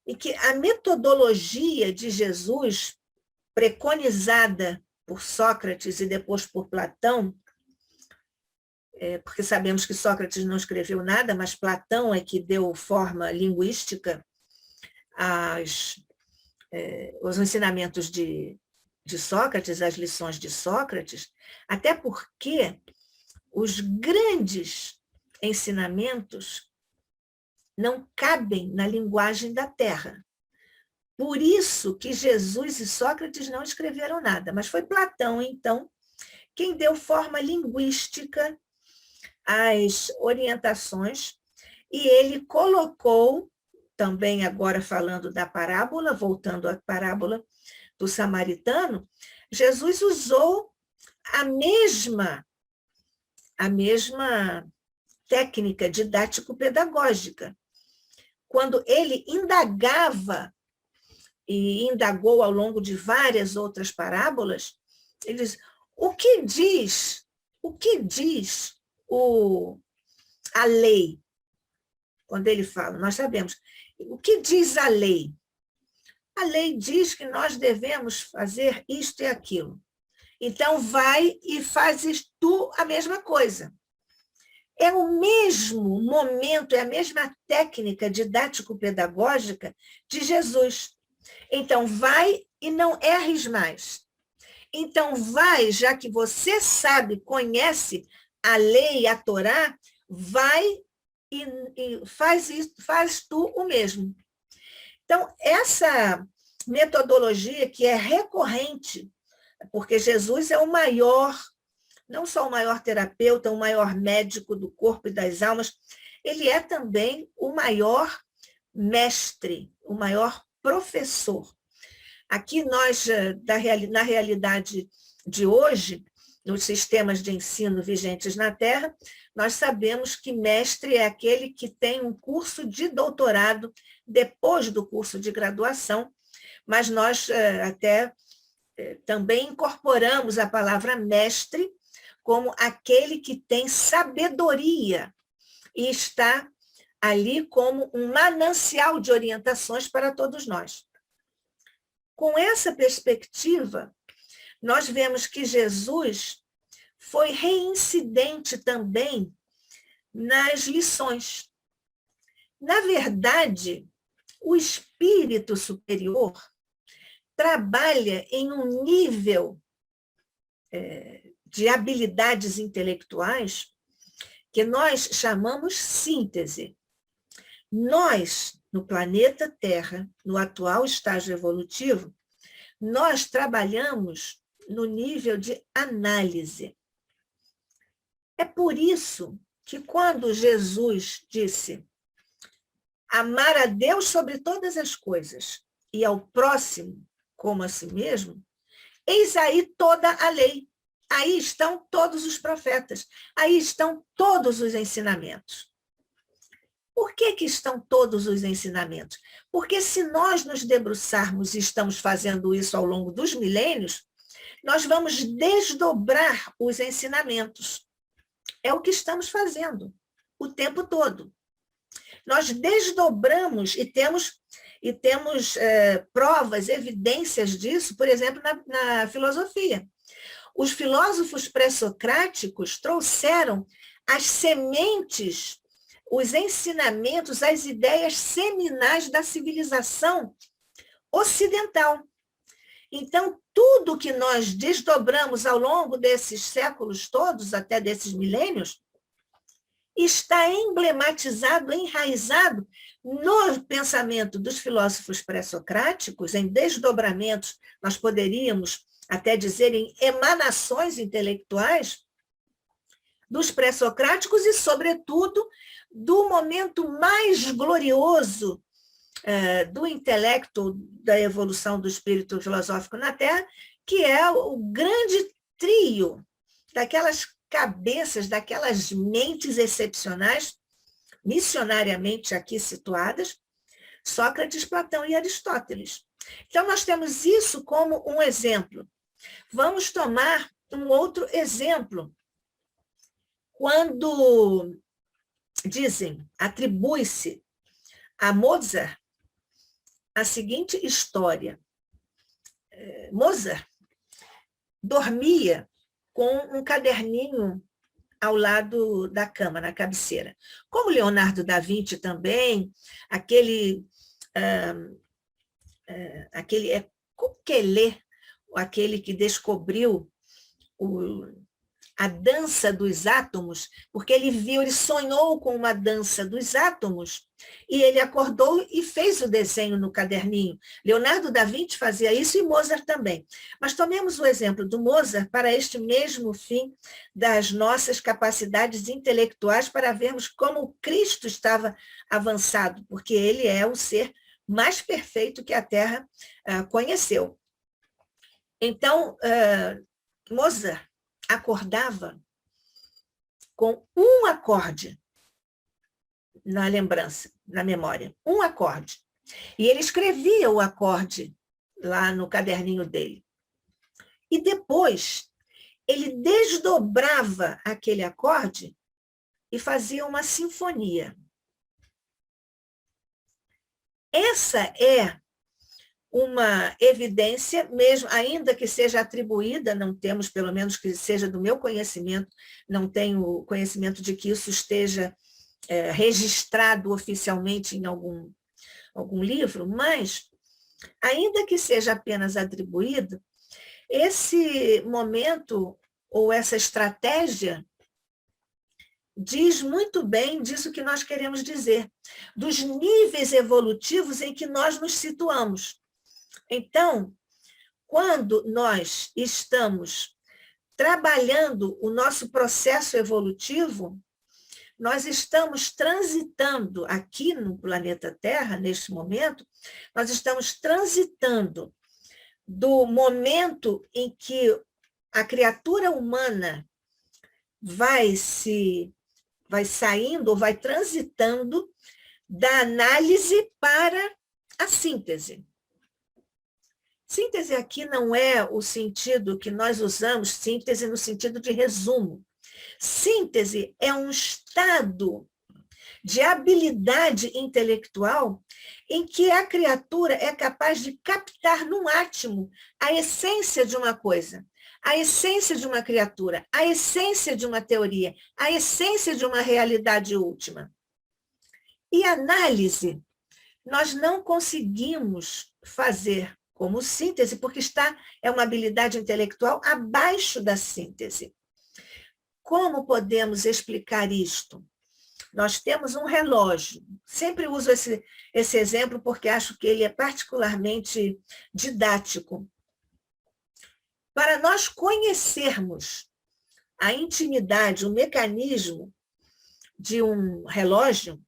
E que a metodologia de Jesus, preconizada por Sócrates e depois por Platão, porque sabemos que Sócrates não escreveu nada, mas Platão é que deu forma linguística aos ensinamentos de Sócrates, às lições de Sócrates, até porque os grandes ensinamentos não cabem na linguagem da Terra. Por isso que Jesus e Sócrates não escreveram nada, mas foi Platão, então, quem deu forma linguística às orientações, e ele colocou, também agora falando da parábola, voltando à parábola do samaritano, Jesus usou a mesma técnica didático-pedagógica. Quando ele indagava, e indagou ao longo de várias outras parábolas, ele diz, o que diz a lei? Quando ele fala, nós sabemos, o que diz a lei? A lei diz que nós devemos fazer isto e aquilo. Então, vai e fazes tu a mesma coisa. É o mesmo momento, é a mesma técnica didático-pedagógica de Jesus. Então, vai e não erres mais. Então, vai, já que você sabe, conhece a lei, a Torá, vai e faz tu o mesmo. Então, essa metodologia que é recorrente, porque Jesus é o maior não só o maior terapeuta, o maior médico do corpo e das almas, ele é também o maior mestre, o maior professor. Aqui nós, na realidade de hoje, nos sistemas de ensino vigentes na Terra, nós sabemos que mestre é aquele que tem um curso de doutorado depois do curso de graduação, mas nós até também incorporamos a palavra mestre como aquele que tem sabedoria e está ali como um manancial de orientações para todos nós. Com essa perspectiva, nós vemos que Jesus foi reincidente também nas lições. Na verdade, o espírito superior trabalha em um nível de habilidades intelectuais que nós chamamos síntese. Nós, no planeta Terra, no atual estágio evolutivo, nós trabalhamos no nível de análise. É por isso que quando Jesus disse amar a Deus sobre todas as coisas e ao próximo como a si mesmo, eis aí toda a lei. Aí estão todos os profetas, aí estão todos os ensinamentos. Por que estão todos os ensinamentos? Porque se nós nos debruçarmos e estamos fazendo isso ao longo dos milênios, nós vamos desdobrar os ensinamentos. É o que estamos fazendo o tempo todo. Nós desdobramos e temos provas, evidências disso, por exemplo, na filosofia. Os filósofos pré-socráticos trouxeram as sementes, os ensinamentos, as ideias seminais da civilização ocidental. Então, tudo que nós desdobramos ao longo desses séculos todos, até desses milênios, está emblematizado, enraizado no pensamento dos filósofos pré-socráticos, em desdobramentos, nós poderíamos até dizer em emanações intelectuais dos pré-socráticos e, sobretudo, do momento mais glorioso do intelecto da evolução do espírito filosófico na Terra, que é o grande trio daquelas cabeças, daquelas mentes excepcionais, missionariamente aqui situadas, Sócrates, Platão e Aristóteles. Então, nós temos isso como um exemplo. Vamos tomar um outro exemplo. Quando atribui-se a Mozart a seguinte história. Mozart dormia com um caderninho ao lado da cama, na cabeceira. Como Leonardo da Vinci também, aquele Kekulé, aquele que descobriu a dança dos átomos, porque ele sonhou com uma dança dos átomos, e ele acordou e fez o desenho no caderninho. Leonardo da Vinci fazia isso e Mozart também. Mas tomemos o exemplo do Mozart para este mesmo fim das nossas capacidades intelectuais, para vermos como Cristo estava avançado, porque ele é o ser mais perfeito que a Terra conheceu. Então, Mozart acordava com um acorde na lembrança, na memória, um acorde. E ele escrevia o acorde lá no caderninho dele. E depois, ele desdobrava aquele acorde e fazia uma sinfonia. Essa é uma evidência, mesmo ainda que seja atribuída, não temos, pelo menos que seja do meu conhecimento, não tenho conhecimento de que isso esteja registrado oficialmente em algum livro, mas, ainda que seja apenas atribuído, esse momento ou essa estratégia diz muito bem disso que nós queremos dizer, dos níveis evolutivos em que nós nos situamos. Então, quando nós estamos trabalhando o nosso processo evolutivo, nós estamos transitando aqui no planeta Terra, neste momento, nós estamos transitando do momento em que a criatura humana vai saindo, ou vai transitando da análise para a síntese. Síntese aqui não é o sentido que nós usamos, síntese no sentido de resumo. Síntese é um estado de habilidade intelectual em que a criatura é capaz de captar num átimo a essência de uma coisa, a essência de uma criatura, a essência de uma teoria, a essência de uma realidade última. E análise, nós não conseguimos fazer como síntese, porque é uma habilidade intelectual abaixo da síntese. Como podemos explicar isto? Nós temos um relógio. Sempre uso esse exemplo porque acho que ele é particularmente didático. Para nós conhecermos a intimidade, o mecanismo de um relógio,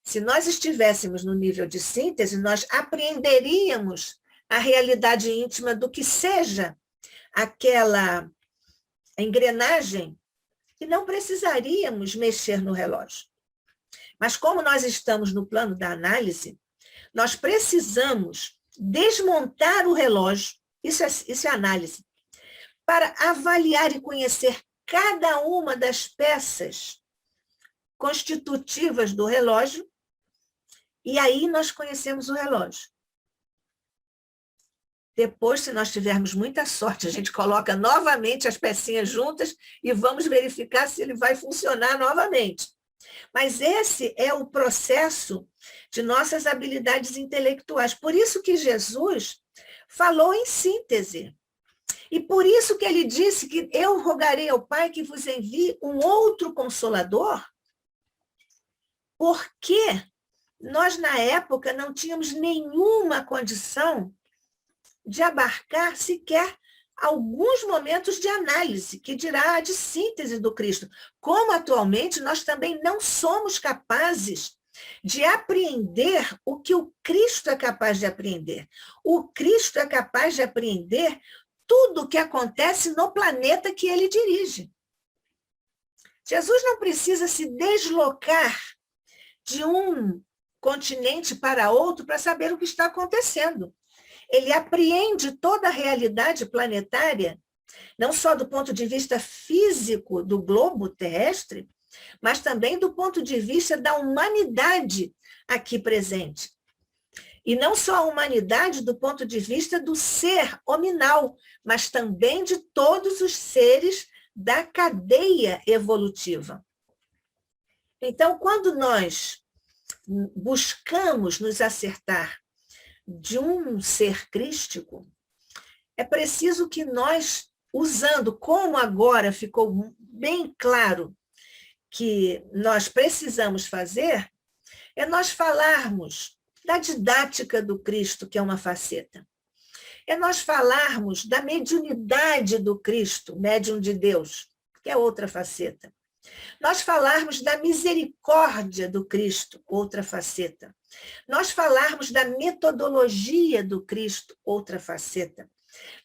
se nós estivéssemos no nível de síntese, nós apreenderíamos a realidade íntima do que seja aquela engrenagem e não precisaríamos mexer no relógio. Mas como nós estamos no plano da análise, nós precisamos desmontar o relógio, isso é análise, para avaliar e conhecer cada uma das peças constitutivas do relógio, e aí nós conhecemos o relógio. Depois, se nós tivermos muita sorte, a gente coloca novamente as pecinhas juntas e vamos verificar se ele vai funcionar novamente. Mas esse é o processo de nossas habilidades intelectuais. Por isso que Jesus falou em síntese. E por isso que ele disse que eu rogarei ao Pai que vos envie um outro Consolador, porque nós, na época, não tínhamos nenhuma condição de abarcar sequer alguns momentos de análise, que dirá de síntese do Cristo. Como atualmente nós também não somos capazes de apreender o que o Cristo é capaz de apreender. O Cristo é capaz de apreender tudo o que acontece no planeta que ele dirige. Jesus não precisa se deslocar de um continente para outro para saber o que está acontecendo. Ele apreende toda a realidade planetária, não só do ponto de vista físico do globo terrestre, mas também do ponto de vista da humanidade aqui presente. E não só a humanidade do ponto de vista do ser hominal, mas também de todos os seres da cadeia evolutiva. Então, quando nós buscamos nos acertar de um ser crístico, é preciso que nós, usando, como agora ficou bem claro que nós precisamos fazer, é nós falarmos da didática do Cristo, que é uma faceta. É nós falarmos da mediunidade do Cristo, médium de Deus, que é outra faceta. Nós falarmos da misericórdia do Cristo, outra faceta. Nós falarmos da metodologia do Cristo, outra faceta.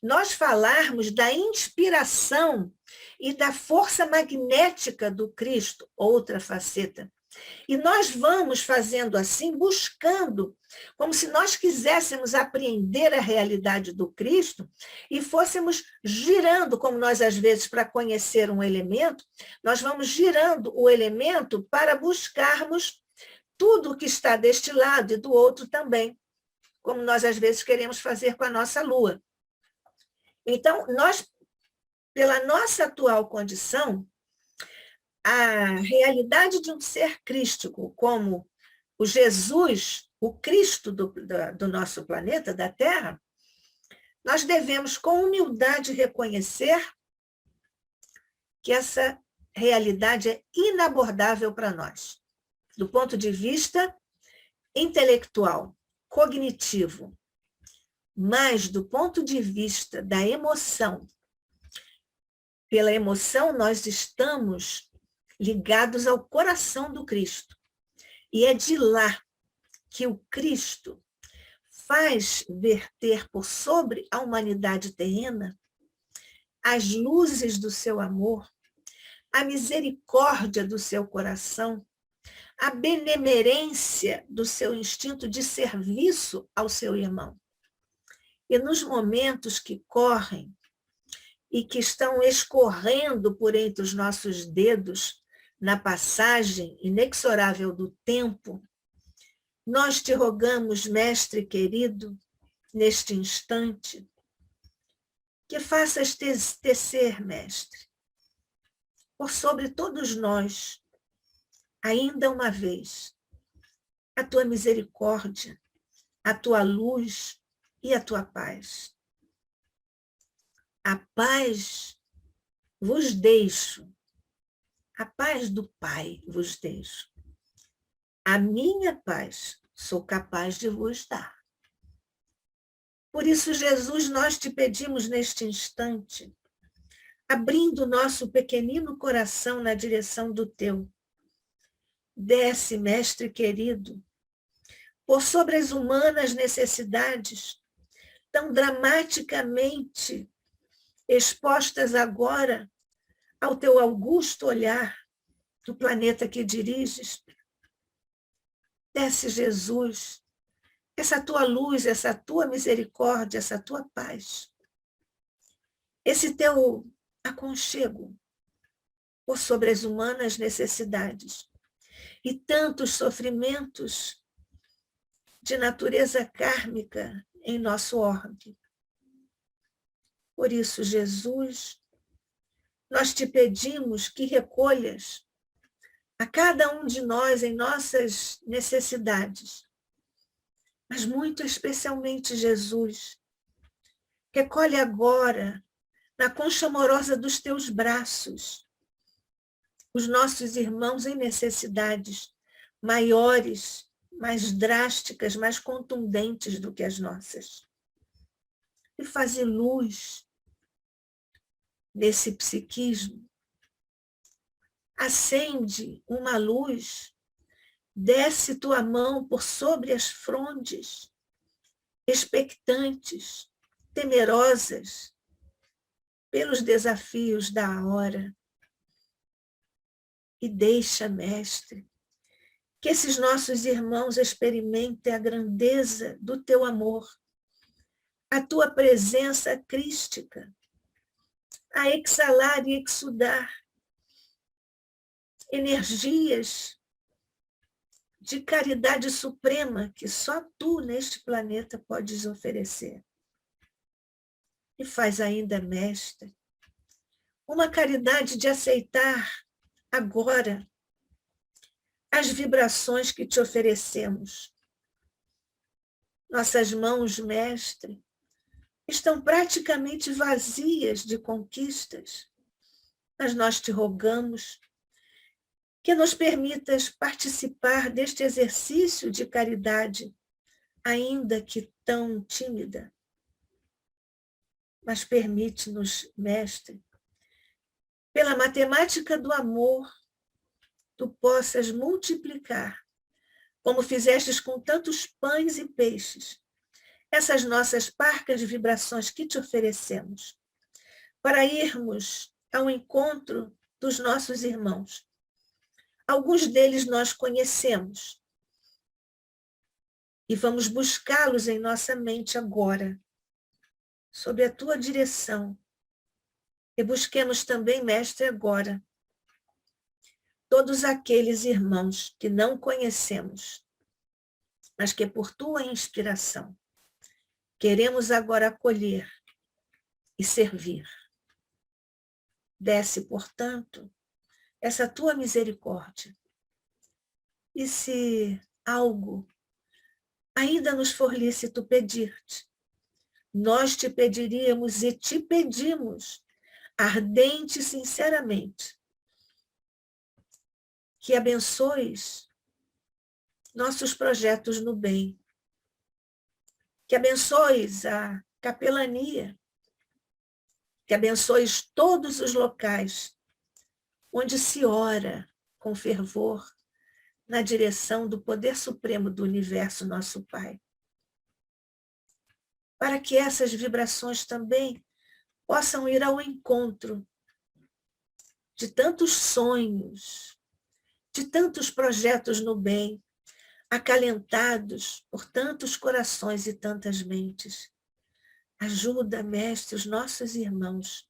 Nós falarmos da inspiração e da força magnética do Cristo, outra faceta. E nós vamos fazendo assim, buscando, como se nós quiséssemos apreender a realidade do Cristo e fôssemos girando, como nós às vezes, para conhecer um elemento, nós vamos girando o elemento para buscarmos tudo o que está deste lado e do outro também, como nós às vezes queremos fazer com a nossa Lua. Então, nós, pela nossa atual condição, a realidade de um ser crístico, como o Jesus, o Cristo do nosso planeta, da Terra, nós devemos, com humildade, reconhecer que essa realidade é inabordável para nós, do ponto de vista intelectual, cognitivo, mas do ponto de vista da emoção, Pela emoção, nós estamos ligados ao coração do Cristo. E é de lá que o Cristo faz verter por sobre a humanidade terrena as luzes do seu amor, a misericórdia do seu coração, a benemerência do seu instinto de serviço ao seu irmão. E nos momentos que correm e que estão escorrendo por entre os nossos dedos na passagem inexorável do tempo, nós te rogamos, Mestre querido, neste instante, que faças tecer, Mestre, por sobre todos nós, ainda uma vez, a tua misericórdia, a tua luz e a tua paz. A paz vos deixo, a paz do Pai vos deixo. A minha paz sou capaz de vos dar. Por isso, Jesus, nós te pedimos neste instante, abrindo nosso pequenino coração na direção do teu. Desce, Mestre querido, por sobre as humanas necessidades, tão dramaticamente expostas agora ao teu augusto olhar do planeta que diriges. Desce, Jesus, essa tua luz, essa tua misericórdia, essa tua paz, esse teu aconchego por sobre as humanas necessidades e tantos sofrimentos de natureza kármica em nosso orbe. Por isso, Jesus, nós te pedimos que recolhas a cada um de nós em nossas necessidades, mas muito especialmente Jesus, recolhe agora, na concha amorosa dos teus braços, os nossos irmãos em necessidades maiores, mais drásticas, mais contundentes do que as nossas. E faze luz nesse psiquismo. Acende uma luz, desce tua mão por sobre as frondes, expectantes, temerosas, pelos desafios da hora. E deixa, Mestre, que esses nossos irmãos experimentem a grandeza do teu amor, a tua presença crística, a exalar e exudar energias de caridade suprema que só tu neste planeta podes oferecer. E faz ainda, Mestre, uma caridade de aceitar agora as vibrações que te oferecemos. Nossas mãos, Mestre, estão praticamente vazias de conquistas, mas nós te rogamos que nos permitas participar deste exercício de caridade, ainda que tão tímida. Mas permite-nos, Mestre, pela matemática do amor, tu possas multiplicar, como fizestes com tantos pães e peixes, essas nossas parcas de vibrações que te oferecemos, para irmos ao encontro dos nossos irmãos. Alguns deles nós conhecemos e vamos buscá-los em nossa mente agora, sob a tua direção. E busquemos também, Mestre, agora, todos aqueles irmãos que não conhecemos, mas que por tua inspiração queremos agora acolher e servir. Desce, portanto, essa tua misericórdia. E se algo ainda nos for lícito pedir-te, nós te pediríamos e te pedimos, ardente e sinceramente, que abençoes nossos projetos no bem, que abençoes a capelania, que abençoes todos os locais onde se ora com fervor na direção do poder supremo do universo, nosso Pai. Para que essas vibrações também possam ir ao encontro de tantos sonhos, de tantos projetos no bem, acalentados por tantos corações e tantas mentes. Ajuda, Mestre, os nossos irmãos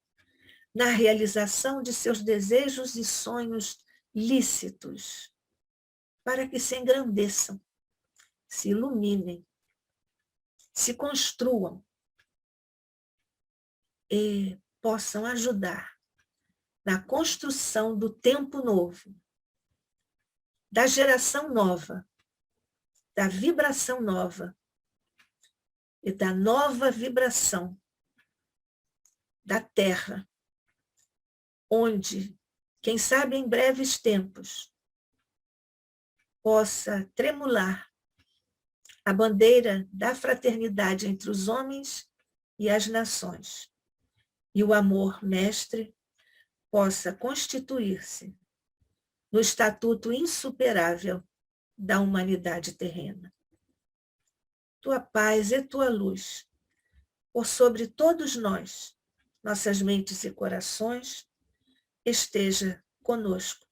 na realização de seus desejos e sonhos lícitos, para que se engrandeçam, se iluminem, se construam e possam ajudar na construção do tempo novo, da geração nova, da vibração nova e da nova vibração da Terra, onde, quem sabe em breves tempos, possa tremular a bandeira da fraternidade entre os homens e as nações, e o amor, Mestre, possa constituir-se no estatuto insuperável da humanidade terrena. Tua paz e tua luz, por sobre todos nós, nossas mentes e corações, esteja conosco,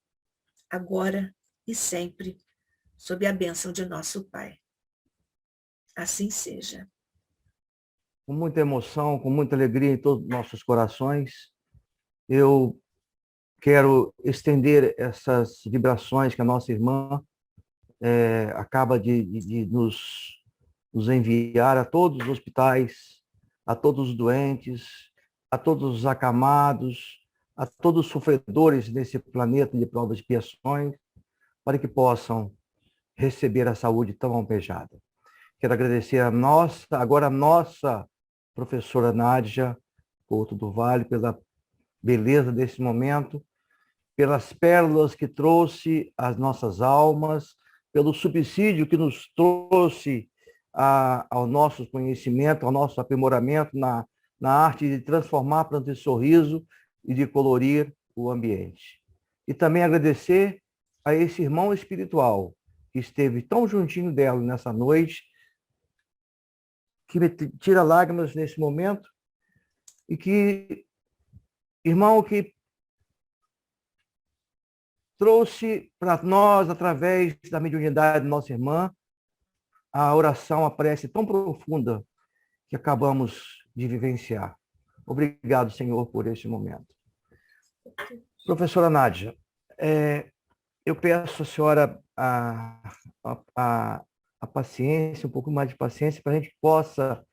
agora e sempre, sob a bênção de nosso Pai. Assim seja. Com muita emoção, com muita alegria em todos os nossos corações, eu quero estender essas vibrações que a nossa irmã acaba de nos enviar a todos os hospitais, a todos os doentes, a todos os acamados, a todos os sofredores nesse planeta de provas e expiações, para que possam receber a saúde tão almejada. Quero agradecer agora a nossa professora Nádia Couto do Vale, pela beleza desse momento, pelas pérolas que trouxe às nossas almas, pelo subsídio que nos trouxe ao nosso conhecimento, ao nosso aprimoramento na arte de transformar pranto em sorriso e de colorir o ambiente. E também agradecer a esse irmão espiritual que esteve tão juntinho dela nessa noite, que me tira lágrimas nesse momento, e que, irmão, que trouxe para nós, através da mediunidade da nossa irmã, a oração, a prece tão profunda que acabamos de vivenciar. Obrigado, Senhor, por este momento. Professora Nádia, eu peço à senhora a paciência, um pouco mais de paciência, para a gente possa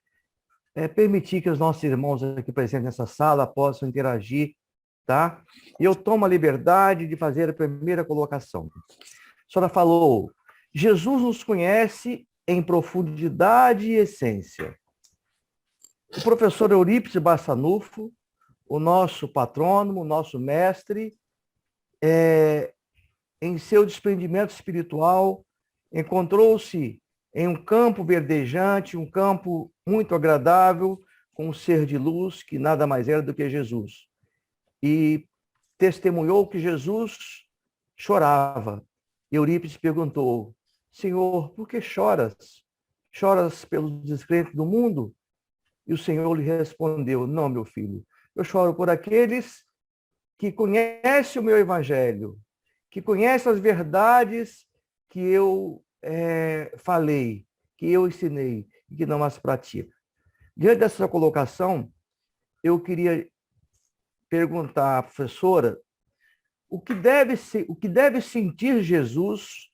permitir que os nossos irmãos aqui presentes nessa sala possam interagir, tá? E eu tomo a liberdade de fazer a primeira colocação. A senhora falou, Jesus nos conhece em profundidade e essência. O professor Eurípides Barçanufo, o nosso patrônomo, o nosso mestre, em seu desprendimento espiritual, encontrou-se em um campo verdejante, um campo muito agradável, com um ser de luz que nada mais era do que Jesus. E testemunhou que Jesus chorava. Eurípides perguntou, Senhor, por que choras? Choras pelos descrentes do mundo? E o Senhor lhe respondeu, não, meu filho, eu choro por aqueles que conhecem o meu evangelho, que conhecem as verdades que eu falei, que eu ensinei, e que não as praticam. Diante dessa colocação, eu queria perguntar à professora o que deve sentir Jesus,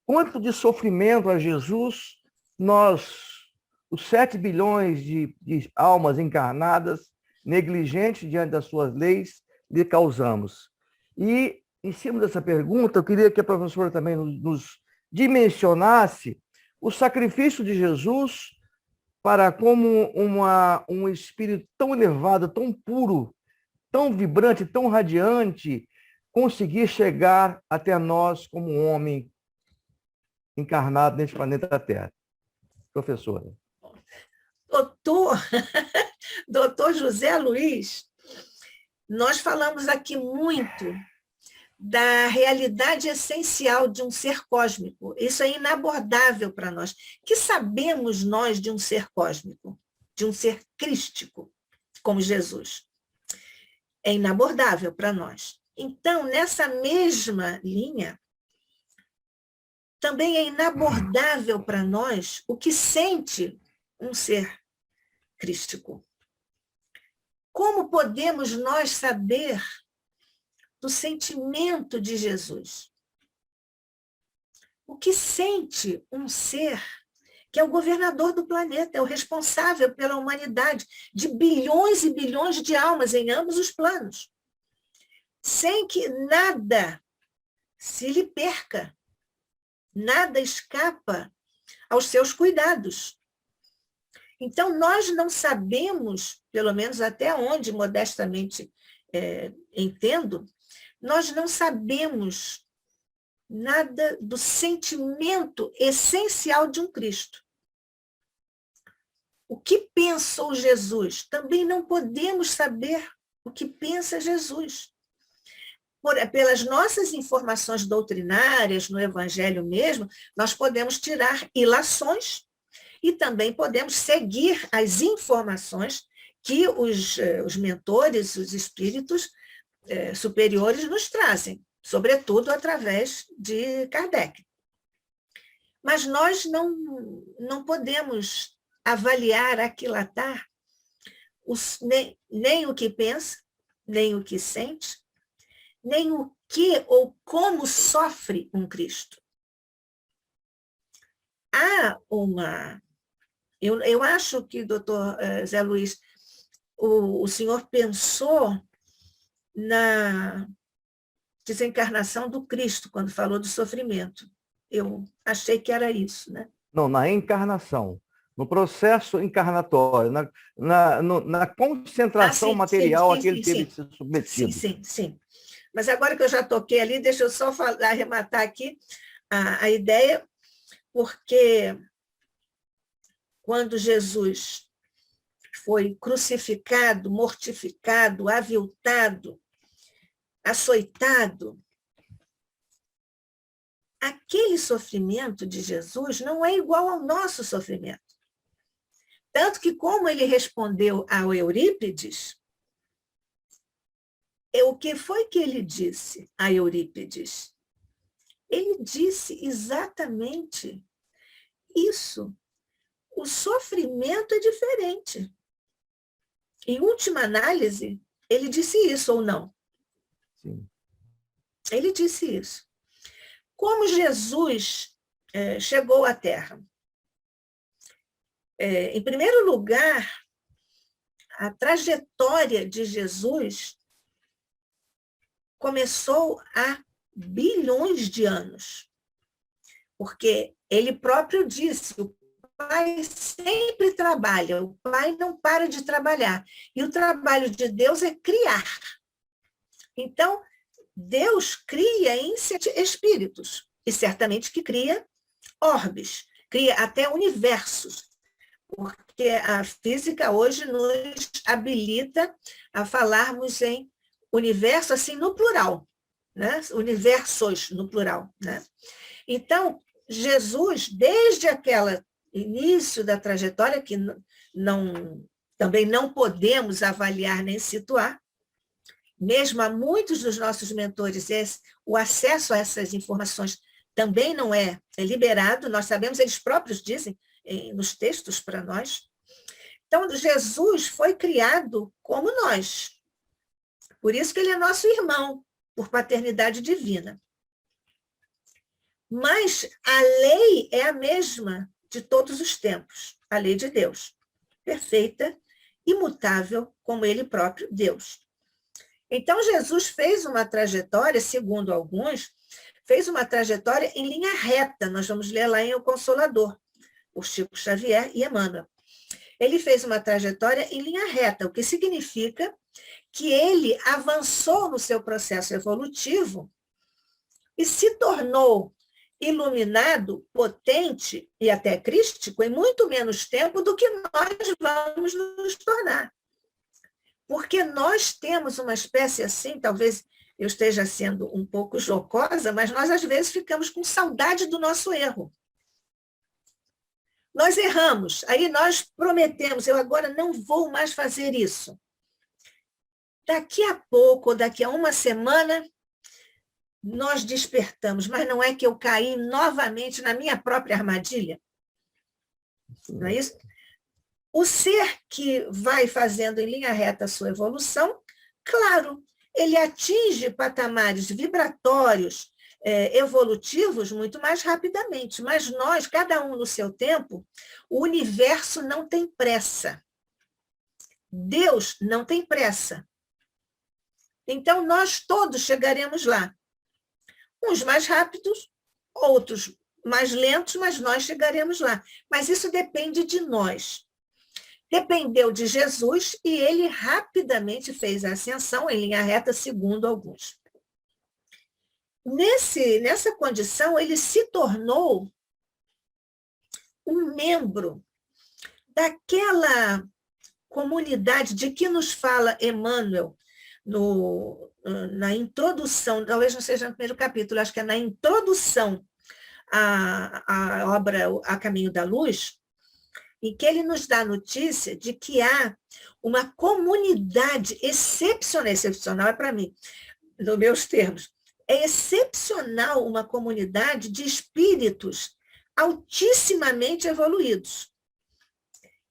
quanto de sofrimento a Jesus nós, os 7 bilhões de almas encarnadas, negligentes diante das suas leis, lhe causamos. E, em cima dessa pergunta, eu queria que a professora também nos dimensionasse o sacrifício de Jesus para como um espírito tão elevado, tão puro, tão vibrante, tão radiante, conseguir chegar até nós como um homem encarnado neste planeta Terra. Professora. Doutor José Luiz Nós falamos aqui muito da realidade essencial de um ser cósmico. Isso é inabordável para nós. Que sabemos nós de um ser cósmico, de um ser crístico, como Jesus? É inabordável para nós. Então, nessa mesma linha, também é inabordável para nós o que sente um ser crístico. Como podemos nós saber do sentimento de Jesus? O que sente um ser que é o governador do planeta, é o responsável pela humanidade, de bilhões e bilhões de almas em ambos os planos, sem que nada se lhe perca, nada escapa aos seus cuidados. Então, nós não sabemos, pelo menos até onde modestamente entendo, nós não sabemos nada do sentimento essencial de um Cristo. O que pensou Jesus? Também não podemos saber o que pensa Jesus. Pelas nossas informações doutrinárias, no Evangelho mesmo, nós podemos tirar ilações e também podemos seguir as informações que os mentores, os espíritos superiores nos trazem, sobretudo através de Kardec. Mas nós não podemos avaliar, aquilatar nem o que pensa, nem o que sente, nem o que ou como sofre um Cristo. Há uma... Eu acho que, doutor Zé Luiz, o senhor pensou na desencarnação do Cristo, quando falou do sofrimento. Eu achei que era isso, né? Não, na encarnação, no processo encarnatório, na concentração material a que ele teve que ser submetido. Sim. Mas agora que eu já toquei ali, deixa eu só arrematar aqui a ideia, porque quando Jesus foi crucificado, mortificado, aviltado, açoitado, aquele sofrimento de Jesus não é igual ao nosso sofrimento. Tanto que, como ele respondeu ao Eurípides, o que foi que ele disse a Eurípides? Ele disse exatamente isso. O sofrimento é diferente. Em última análise, ele disse isso ou não? Sim. Ele disse isso. Como Jesus chegou à Terra? Em primeiro lugar, a trajetória de Jesus começou há bilhões de anos, porque ele próprio disse, o Pai sempre trabalha, o Pai não para de trabalhar, e o trabalho de Deus é criar. Então, Deus cria em espíritos, e certamente que cria orbes, cria até universos, porque a física hoje nos habilita a falarmos em universo assim no plural, né? Universos no plural, né? Então, Jesus, desde aquele início da trajetória, que também não podemos avaliar nem situar, mesmo a muitos dos nossos mentores, o acesso a essas informações também não é liberado, nós sabemos, eles próprios dizem nos textos para nós. Então, Jesus foi criado como nós. Por isso que ele é nosso irmão, por paternidade divina. Mas a lei é a mesma de todos os tempos, a lei de Deus, perfeita, imutável, como ele próprio, Deus. Então, Jesus fez uma trajetória, segundo alguns, fez uma trajetória em linha reta. Nós vamos ler lá em O Consolador, por Chico Xavier e Emmanuel. Ele fez uma trajetória em linha reta, o que significa que ele avançou no seu processo evolutivo e se tornou iluminado, potente e até crístico em muito menos tempo do que nós vamos nos tornar. Porque nós temos uma espécie assim, talvez eu esteja sendo um pouco jocosa, mas nós às vezes ficamos com saudade do nosso erro. Nós erramos, aí nós prometemos, eu agora não vou mais fazer isso. Daqui a pouco, ou daqui a uma semana, nós despertamos, mas não é que eu caí novamente na minha própria armadilha? Não é isso? O ser que vai fazendo em linha reta a sua evolução, claro, ele atinge patamares vibratórios, evolutivos muito mais rapidamente, mas nós, cada um no seu tempo, o universo não tem pressa. Deus não tem pressa. Então, nós todos chegaremos lá. Uns mais rápidos, outros mais lentos, mas nós chegaremos lá. Mas isso depende de nós. Dependeu de Jesus e ele rapidamente fez a ascensão em linha reta, segundo alguns. Nessa condição, ele se tornou um membro daquela comunidade de que nos fala Emmanuel na introdução, talvez não seja no primeiro capítulo, acho que é na introdução à obra A Caminho da Luz, em que ele nos dá a notícia de que há uma comunidade excepcional é para mim, nos meus termos, é excepcional uma comunidade de espíritos altissimamente evoluídos.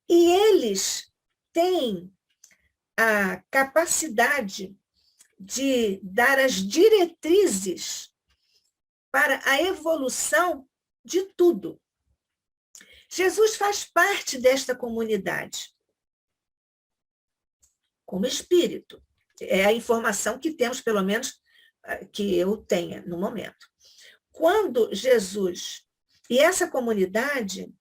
E eles têm a capacidade de dar as diretrizes para a evolução de tudo. Jesus faz parte desta comunidade, como espírito. É a informação que temos, pelo menos, que eu tenha no momento. Quando Jesus, e essa comunidade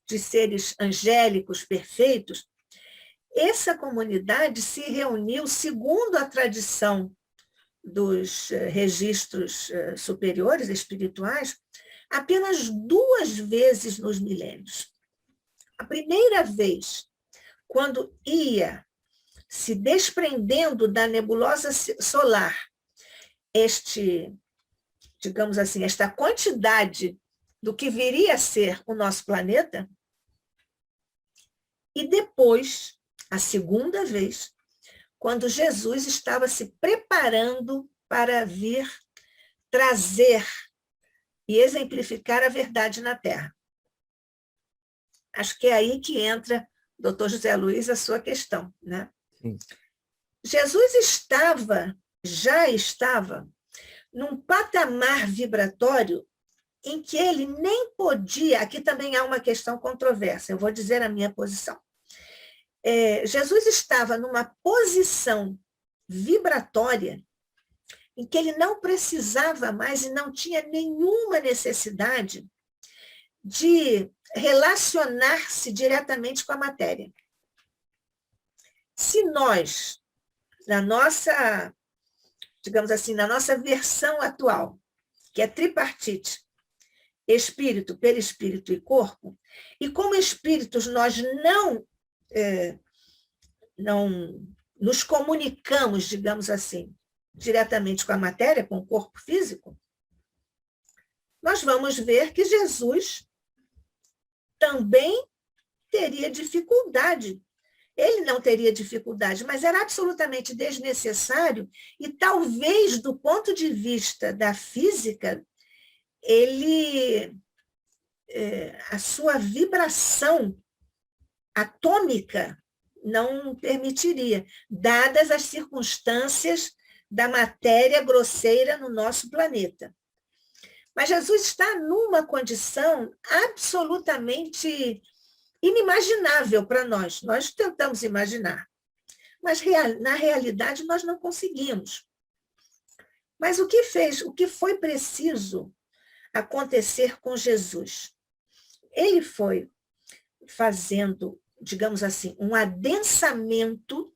de seres angélicos perfeitos, essa comunidade se reuniu, segundo a tradição dos registros superiores espirituais, apenas 2 vezes nos milênios. A primeira vez, quando ia se desprendendo da nebulosa solar, digamos assim, esta quantidade do que viria a ser o nosso planeta, e depois, a segunda vez, quando Jesus estava se preparando para vir trazer e exemplificar a verdade na Terra. Acho que é aí que entra, doutor José Luiz, a sua questão, né? Sim. Jesus já estava, num patamar vibratório em que ele nem podia, aqui também há uma questão controversa, eu vou dizer a minha posição. Jesus estava numa posição vibratória em que ele não precisava mais e não tinha nenhuma necessidade de relacionar-se diretamente com a matéria. Se nós, na nossa, digamos assim, na nossa versão atual, que é tripartite, espírito, perispírito e corpo, e como espíritos nós não nos comunicamos, digamos assim, diretamente com a matéria, com o corpo físico, nós vamos ver que Jesus também teria dificuldade. Ele não teria dificuldade, mas era absolutamente desnecessário e talvez, do ponto de vista da física, a sua vibração atômica não permitiria, dadas as circunstâncias da matéria grosseira no nosso planeta. Mas Jesus está numa condição absolutamente inimaginável para nós. Nós tentamos imaginar, mas na realidade nós não conseguimos. Mas o que foi preciso acontecer com Jesus? Ele foi fazendo, digamos assim, um adensamento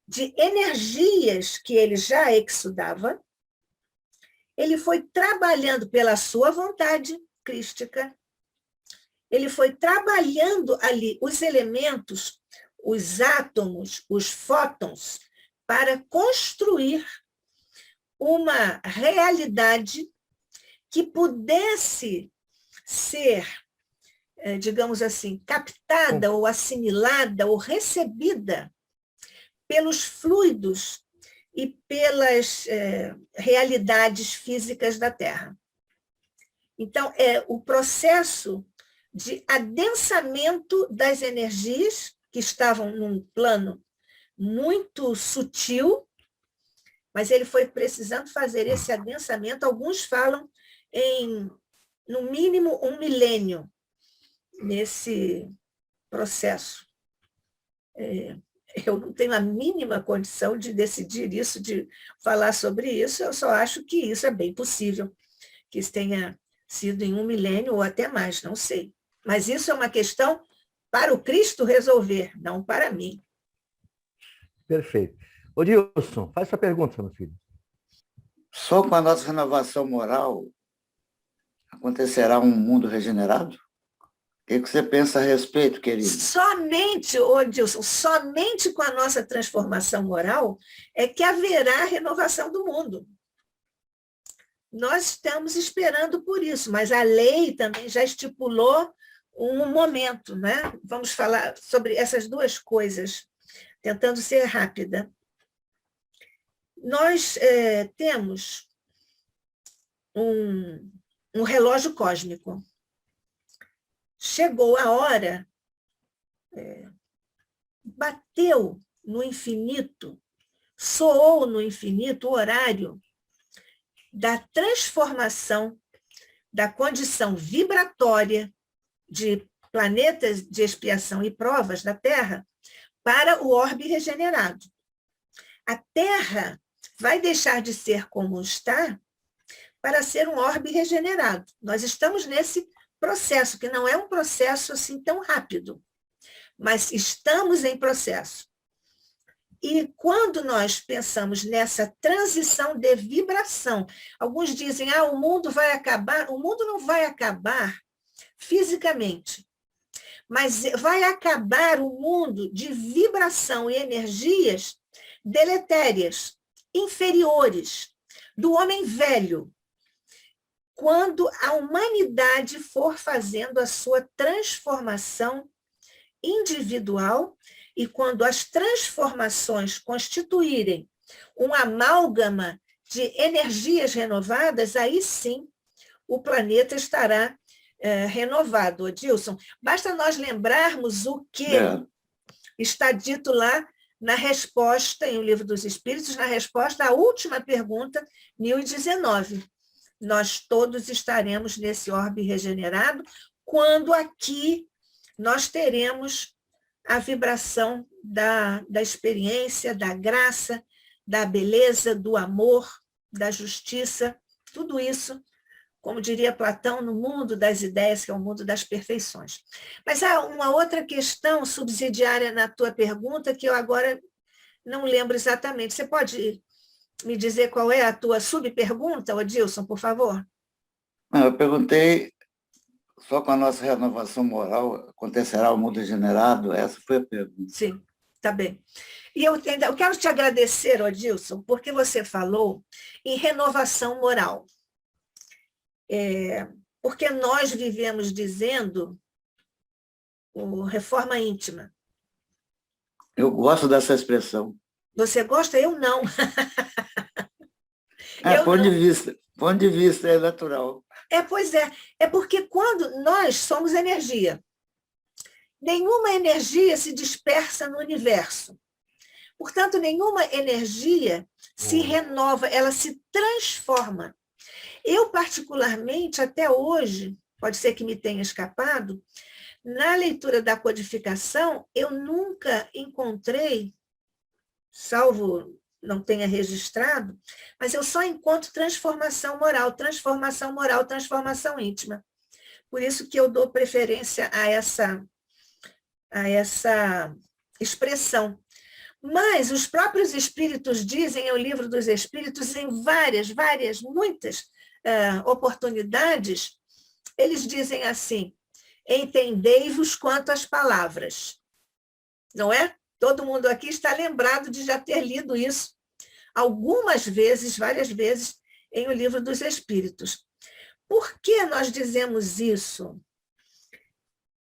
de energias que ele já exudava. Ele foi trabalhando pela sua vontade crística, ele foi trabalhando ali os elementos os átomos, os fótons, para construir uma realidade que pudesse ser, digamos assim, captada ou assimilada ou recebida pelos fluidos e pelas realidades físicas da Terra. Então, é o processo de adensamento das energias que estavam num plano muito sutil, mas ele foi precisando fazer esse adensamento. Alguns falam em, no mínimo, 1 milênio nesse processo. Eu não tenho a mínima condição de decidir isso, de falar sobre isso, eu só acho que isso é bem possível, que isso tenha sido em 1 milênio ou até mais, não sei. Mas isso é uma questão para o Cristo resolver, não para mim. Perfeito. Ô, Dilson, faz sua pergunta, meu filho. Só com a nossa renovação moral acontecerá um mundo regenerado? O que você pensa a respeito, querido? Somente, ô Dilson, somente com a nossa transformação moral é que haverá renovação do mundo. Nós estamos esperando por isso, mas a lei também já estipulou um momento, né? Vamos falar sobre essas duas coisas, tentando ser rápida. Nós temos um relógio cósmico. Chegou a hora, bateu no infinito, soou no infinito o horário da transformação da condição vibratória de planetas de expiação e provas da Terra para o orbe regenerado. A Terra vai deixar de ser como está para ser um orbe regenerado. Nós estamos nesse processo, que não é um processo assim tão rápido, mas estamos em processo. E quando nós pensamos nessa transição de vibração, alguns dizem, o mundo vai acabar. O mundo não vai acabar fisicamente, mas vai acabar o mundo de vibração e energias deletérias, inferiores, do homem velho, quando a humanidade for fazendo a sua transformação individual e quando as transformações constituírem um amálgama de energias renovadas, aí sim o planeta estará renovado. Odilson, basta nós lembrarmos o que está dito lá na resposta, em O Livro dos Espíritos, na resposta à última pergunta, 1019. Nós todos estaremos nesse orbe regenerado, quando aqui nós teremos a vibração da experiência, da graça, da beleza, do amor, da justiça, tudo isso, como diria Platão, no mundo das ideias, que é o mundo das perfeições. Mas há uma outra questão subsidiária na tua pergunta, que eu agora não lembro exatamente. Você pode me dizer qual é a tua subpergunta, Odilson, por favor? Eu perguntei, só com a nossa renovação moral acontecerá o mundo regenerado? Essa foi a pergunta. Sim, tá bem. E eu quero te agradecer, Odilson, porque você falou em renovação moral. Porque nós vivemos dizendo reforma íntima. Eu gosto dessa expressão. Você gosta? Eu não. Ponto de vista é natural. Pois é. É porque quando nós somos energia, nenhuma energia se dispersa no universo. Portanto, nenhuma energia se renova, ela se transforma. Eu, particularmente, até hoje, pode ser que me tenha escapado, na leitura da codificação, eu nunca encontrei, salvo não tenha registrado, mas eu só encontro transformação moral, transformação íntima. Por isso que eu dou preferência a essa expressão. Mas os próprios espíritos dizem, em O Livro dos Espíritos, em muitas oportunidades, eles dizem assim: entendei-vos quanto às palavras. não é? Todo mundo aqui está lembrado de já ter lido isso algumas vezes, várias vezes, em O Livro dos Espíritos. Por que nós dizemos isso?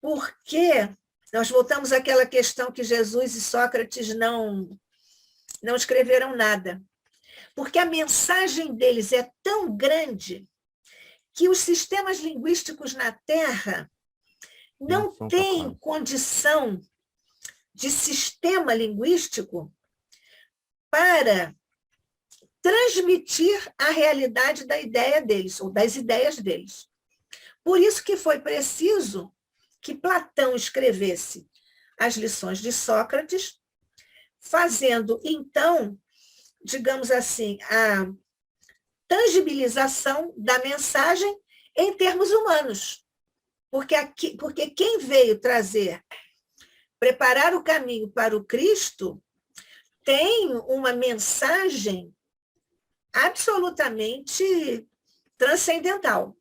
Porque nós voltamos àquela questão que Jesus e Sócrates não escreveram nada. Porque a mensagem deles é tão grande que os sistemas linguísticos na Terra não têm condição de sistema linguístico para transmitir a realidade da ideia deles, ou das ideias deles. Por isso que foi preciso que Platão escrevesse as lições de Sócrates, fazendo, então, digamos assim, a tangibilização da mensagem em termos humanos. Porque quem veio preparar o caminho para o Cristo, tem uma mensagem absolutamente transcendental.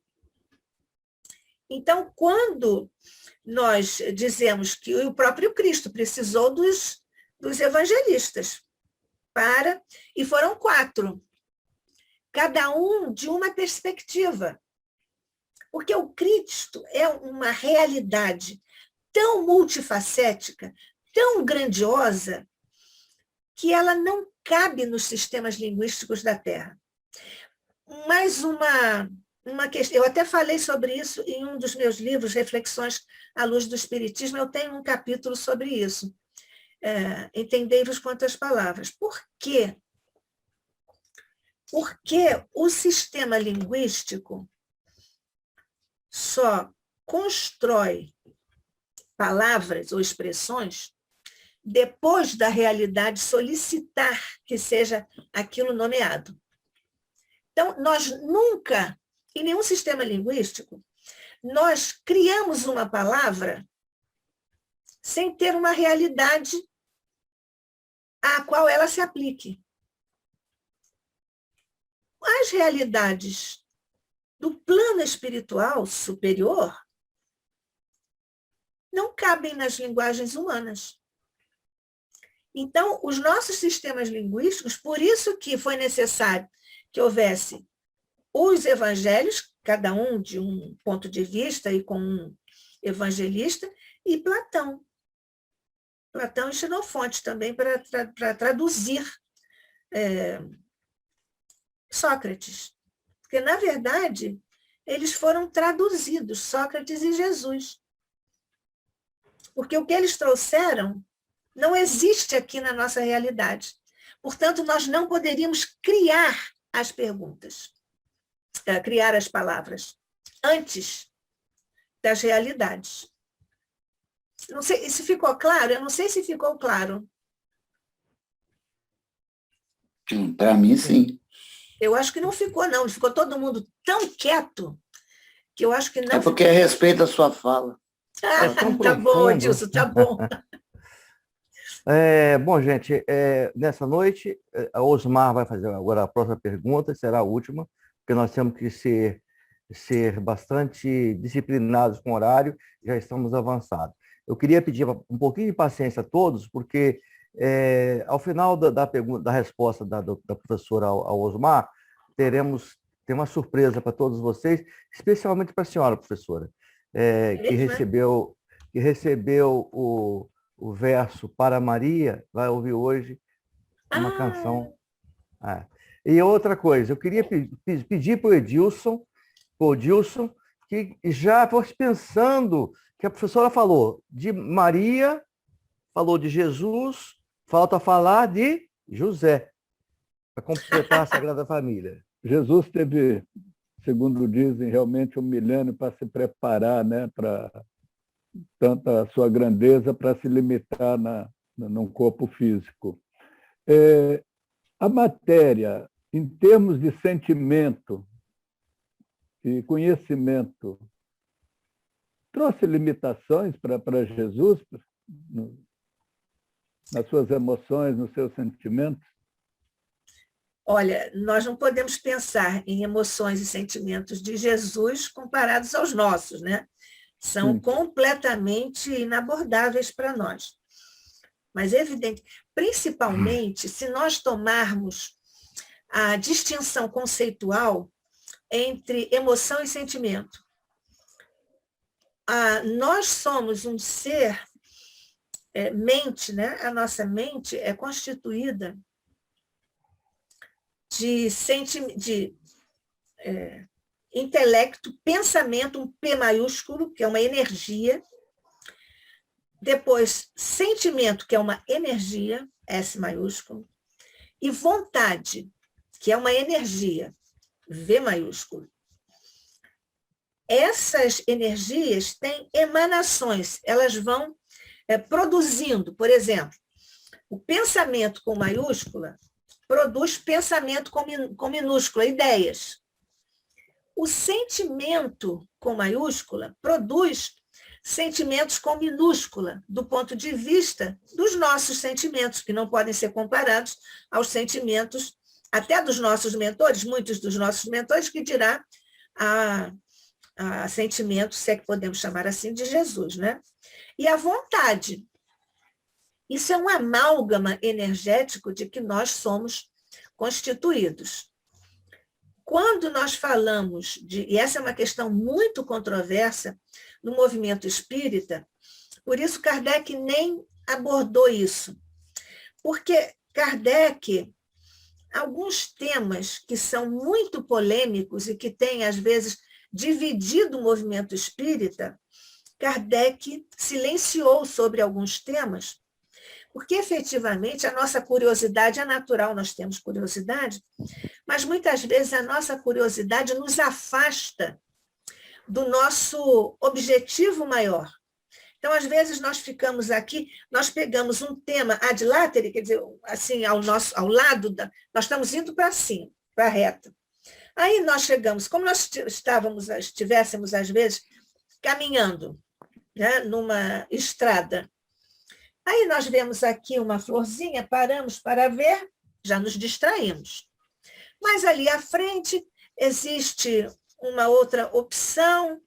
Então, quando nós dizemos que o próprio Cristo precisou dos evangelistas e foram 4, cada um de uma perspectiva, porque o Cristo é uma realidade tão multifacética, tão grandiosa, que ela não cabe nos sistemas linguísticos da Terra. Mais uma questão, eu até falei sobre isso em um dos meus livros, Reflexões à Luz do Espiritismo, eu tenho um capítulo sobre isso. Entendei-vos quantas palavras. Por quê? Porque o sistema linguístico só constrói palavras ou expressões depois da realidade solicitar que seja aquilo nomeado. Então, nós nunca, em nenhum sistema linguístico, nós criamos uma palavra sem ter uma realidade à qual ela se aplique. As realidades do plano espiritual superior não cabem nas linguagens humanas. Então, os nossos sistemas linguísticos, por isso que foi necessário que houvesse os evangelhos, cada um de um ponto de vista e com um evangelista, e Platão. Platão e Xenofonte também para traduzir Sócrates. Porque, na verdade, eles foram traduzidos, Sócrates e Jesus. Porque o que eles trouxeram não existe aqui na nossa realidade. Portanto, nós não poderíamos criar as perguntas, criar as palavras, antes das realidades. Não sei se ficou claro, eu não sei se ficou claro. Para mim, sim. Eu acho que não ficou, não. Ficou todo mundo tão quieto que eu acho que não. É porque é respeito à sua fala. Tá bom, Adilson, tá bom. Bom, gente, nessa noite, a Osmar vai fazer agora a próxima pergunta, será a última, porque nós temos que ser bastante disciplinados com o horário, já estamos avançados. Eu queria pedir um pouquinho de paciência a todos, porque ao final da resposta da professora ao Osmar, tem uma surpresa para todos vocês, especialmente para a senhora, professora, que recebeu o verso Para Maria, vai ouvir hoje uma canção. E outra coisa, eu queria pedir para o Edilson, que já fosse pensando que a professora falou de Maria, falou de Jesus, falta falar de José, para completar a Sagrada Família. Jesus teve, segundo dizem, realmente um milênio para se preparar, né, para tanta sua grandeza, para se limitar num corpo físico. A matéria, em termos de sentimento e conhecimento, trouxe limitações para Jesus, nas suas emoções, nos seus sentimentos? Olha, nós não podemos pensar em emoções e sentimentos de Jesus comparados aos nossos, né? São completamente inabordáveis para nós. mas evidente, principalmente se nós tomarmos a distinção conceitual entre emoção e sentimento. Nós somos um ser, mente, né? A nossa mente é constituída de intelecto, pensamento, um P maiúsculo, que é uma energia. Depois, sentimento, que é uma energia, S maiúsculo. E vontade, que é uma energia, V maiúsculo. Essas energias têm emanações, elas vão produzindo, por exemplo, o pensamento com maiúscula produz pensamento com minúscula, ideias. O sentimento com maiúscula produz sentimentos com minúscula, do ponto de vista dos nossos sentimentos, que não podem ser comparados aos sentimentos até dos nossos mentores, muitos dos nossos mentores, que dirá a sentimento, se é que podemos chamar assim, de Jesus, né? E a vontade. Isso é um amálgama energético de que nós somos constituídos. Quando nós falamos e essa é uma questão muito controversa no movimento espírita, por isso Kardec nem abordou isso. Porque Kardec, alguns temas que são muito polêmicos e que têm, às vezes, dividido o movimento espírita, Kardec silenciou sobre alguns temas, porque, efetivamente, a nossa curiosidade é natural, nós temos curiosidade, mas, muitas vezes, a nossa curiosidade nos afasta do nosso objetivo maior. Então, às vezes, nós ficamos aqui, nós pegamos um tema ad latere, quer dizer, assim, ao lado, nós estamos indo para cima, para a reta. Aí nós chegamos, como nós estivéssemos, às vezes, caminhando, né, numa estrada. Aí nós vemos aqui uma florzinha, paramos para ver, já nos distraímos. Mas ali à frente existe uma outra opção,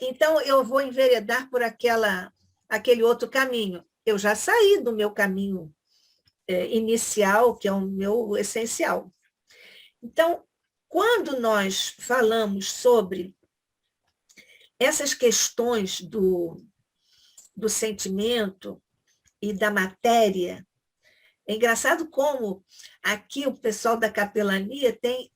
então eu vou enveredar por aquele outro caminho. Eu já saí do meu caminho inicial, que é o meu essencial. Então, quando nós falamos sobre essas questões do sentimento e da matéria, é engraçado como aqui o pessoal da capelania tem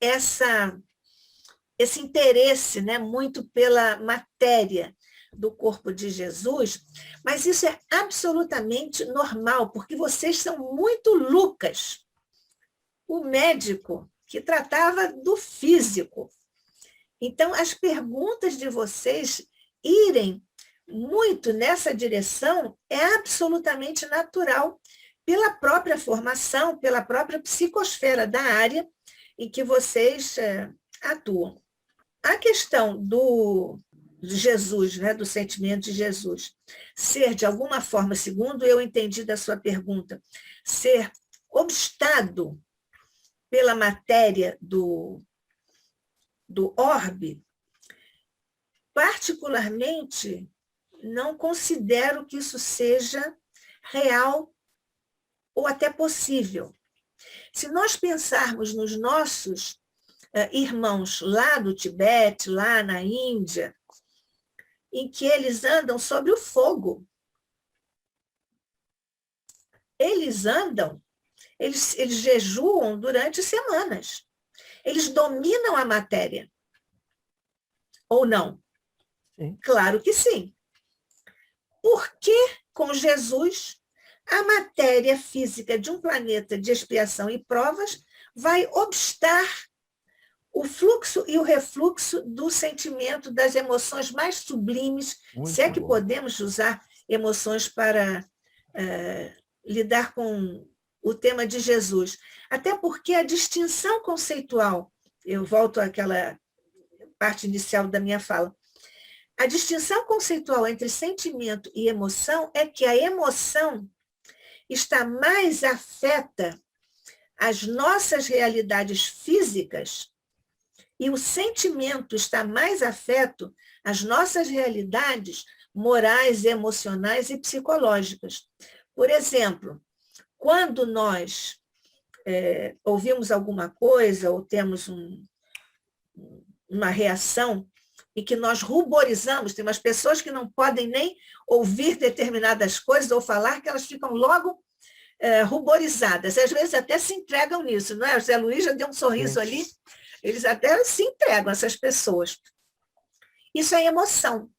esse interesse, né, muito pela matéria do corpo de Jesus, mas isso é absolutamente normal, porque vocês são muito Lucas, o médico que tratava do físico. Então, as perguntas de vocês irem muito nessa direção é absolutamente natural, pela própria formação, pela própria psicosfera da área em que vocês atuam. A questão do Jesus, né, do sentimento de Jesus, ser, de alguma forma, segundo eu entendi da sua pergunta, ser obstado pela matéria do orbe, particularmente, não considero que isso seja real ou até possível. Se nós pensarmos nos nossos irmãos lá do Tibete, lá na Índia, em que eles andam sobre o fogo. Eles andam, eles jejuam durante semanas. Eles dominam a matéria. Ou não? Sim. Claro que sim. Por que, com Jesus, a matéria física de um planeta de expiação e provas vai obstar o fluxo e o refluxo do sentimento, das emoções mais sublimes, Muito se é que bom. podemos usar emoções para lidar com o tema de Jesus. Até porque a distinção conceitual, eu volto àquela parte inicial da minha fala, a distinção conceitual entre sentimento e emoção é que a emoção está mais afeta às nossas realidades físicas e o sentimento está mais afeto às nossas realidades morais, emocionais e psicológicas. Por exemplo, quando nós ouvimos alguma coisa ou temos uma reação e que nós ruborizamos, tem umas pessoas que não podem nem ouvir determinadas coisas ou falar, que elas ficam logo ruborizadas. Às vezes até se entregam nisso, não é? O José Luiz já deu um sorriso ali, eles até se entregam, essas pessoas. Isso é emoção.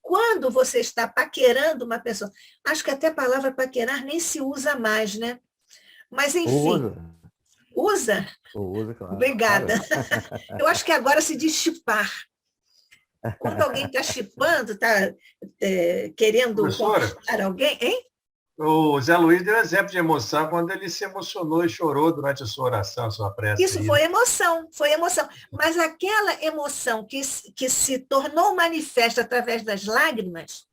Quando você está paquerando uma pessoa, acho que até a palavra paquerar nem se usa mais, né? Mas, enfim. Usa? Usa, claro. Obrigada. Eu acho que agora se diz chipar. Quando alguém está chipando, está querendo conquistar alguém, hein? O Zé Luiz deu exemplo de emoção quando ele se emocionou e chorou durante a sua oração, a sua prece. Isso foi emoção, foi emoção. Mas aquela emoção que se tornou manifesta através das lágrimas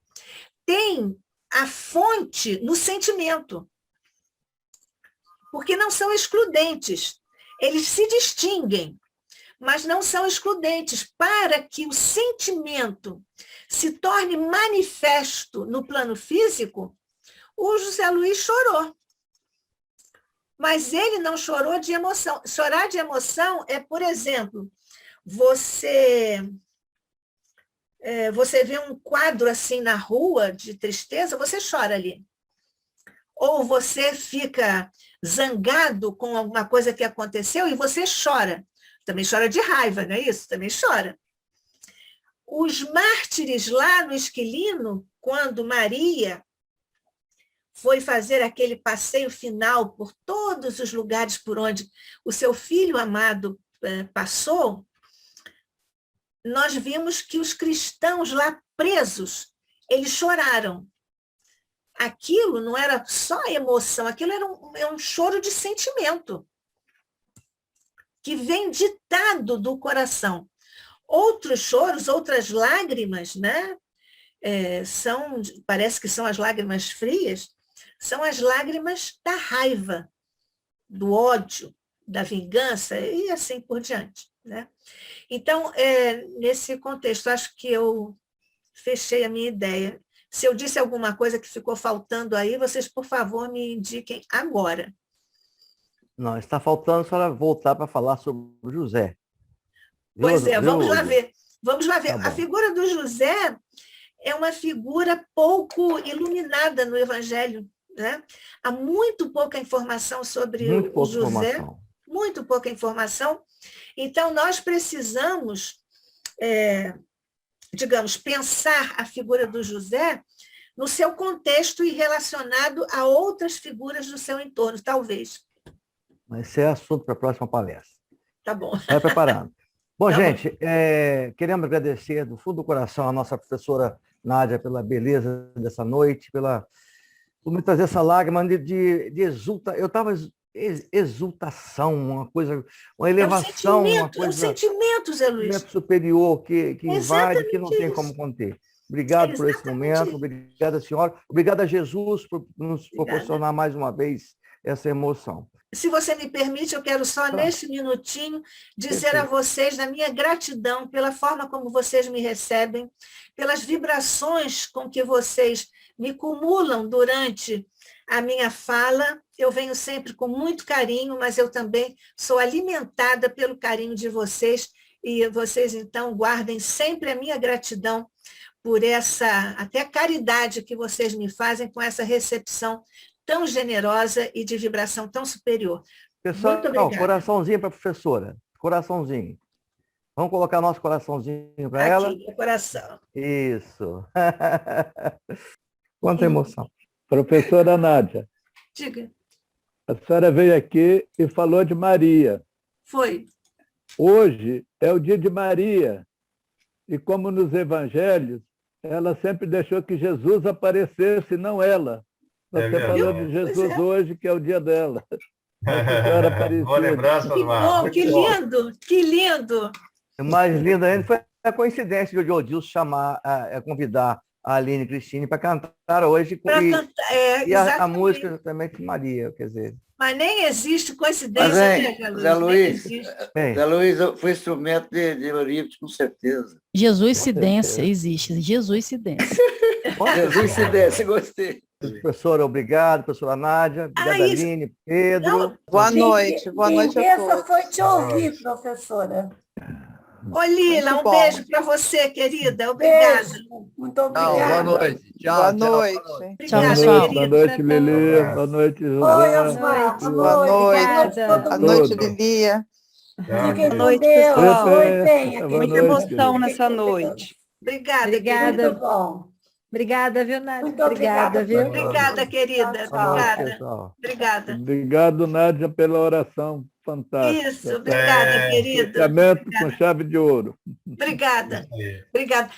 tem a fonte no sentimento. Porque não são excludentes. Eles se distinguem, mas não são excludentes. Para que o sentimento se torne manifesto no plano físico, o José Luiz chorou. Mas ele não chorou de emoção. Chorar de emoção é, por exemplo, você vê um quadro assim na rua de tristeza, você chora ali. Ou você fica zangado com alguma coisa que aconteceu e você chora. Também chora de raiva, não é isso? Também chora. Os mártires lá no Esquilino, quando Maria foi fazer aquele passeio final por todos os lugares por onde o seu filho amado passou, nós vimos que os cristãos lá presos, eles choraram. Aquilo não era só emoção, aquilo era um choro de sentimento, que vem ditado do coração. Outros choros, outras lágrimas, né? Parece que são as lágrimas frias, são as lágrimas da raiva, do ódio, da vingança e assim por diante, né? Então, nesse contexto, acho que eu fechei a minha ideia. Se eu disse alguma coisa que ficou faltando aí, vocês, por favor, me indiquem agora. Não, está faltando a senhora voltar para falar sobre o José. Pois vamos lá ver. Vamos lá ver. Tá A figura do José é uma figura pouco iluminada no Evangelho, né? Há muito pouca informação sobre o José. Muito pouca informação. Então, nós precisamos, digamos, pensar a figura do José no seu contexto e relacionado a outras figuras do seu entorno, talvez. Mas esse é assunto para a próxima palestra. Tá bom. Vai preparando. Bom, Tá gente, queremos agradecer do fundo do coração a nossa professora Nádia pela beleza dessa noite, por me trazer essa lágrima de eu estava exultação, uma elevação, uma coisa... É um sentimento, Zé Luiz. Superior que invade, que não tem como conter. Obrigado por esse momento, obrigada, senhora. Obrigado a Jesus por nos proporcionar mais uma vez essa emoção. Se você me permite, eu quero só, neste minutinho, dizer a vocês da minha gratidão pela forma como vocês me recebem, pelas vibrações com que vocês me cumulam durante a minha fala. Eu venho sempre com muito carinho, mas eu também sou alimentada pelo carinho de vocês, e vocês, então, guardem sempre a minha gratidão por essa até caridade que vocês me fazem com essa recepção tão generosa e de vibração tão superior. Pessoal, muito obrigada. Coraçãozinho para a professora. Coraçãozinho. Vamos colocar nosso coraçãozinho para ela? Aqui, coração. Isso. Quanta emoção. Professora Nádia. Diga. A senhora veio aqui e falou de Maria. Foi. Hoje é o dia de Maria. E como nos evangelhos, ela sempre deixou que Jesus aparecesse, não ela. Você falou de Jesus hoje, que é o dia dela. Boa lembrança, Osmar. Que lindo, que lindo. O mais lindo ainda foi a coincidência de o Odilson convidar a Aline Cristine para cantar hoje. E a música também de Maria, quer dizer. Mas nem existe coincidência, Zé Luiz. Zé Luiz foi instrumento de Eurípides, com certeza. Jesuicidência existe. Jesuicidência. Jesuicidência, gostei. Professora, obrigado. Professora Nádia, obrigado, isso. Aline, Pedro. Boa noite a todos. Foi te ouvir, professora. Ô, Lila, Muito um bom. beijo para você, querida. Obrigada. Beijo. Muito Tchau, obrigada. boa noite. Tchau, Boa tchau. noite. Obrigada, Boa querida. noite, Lili. Boa noite, Oi, José. Osmar. Boa noite. Todo Boa mundo. noite, Lilia. Fiquem com noite, Deus. pessoal. Oi, Penha. Boa Muita noite, emoção querida. nessa noite. Obrigada, Obrigada. querida. Muito bom. Obrigada, viu, Nádia? Muito obrigada, viu? Obrigada, querida. Tchau, tchau. Obrigada. Pessoal. Obrigada. Obrigado, Nádia, pela oração fantástica. Isso, obrigada, querida. Fechamento com chave de ouro. Obrigada. Obrigada.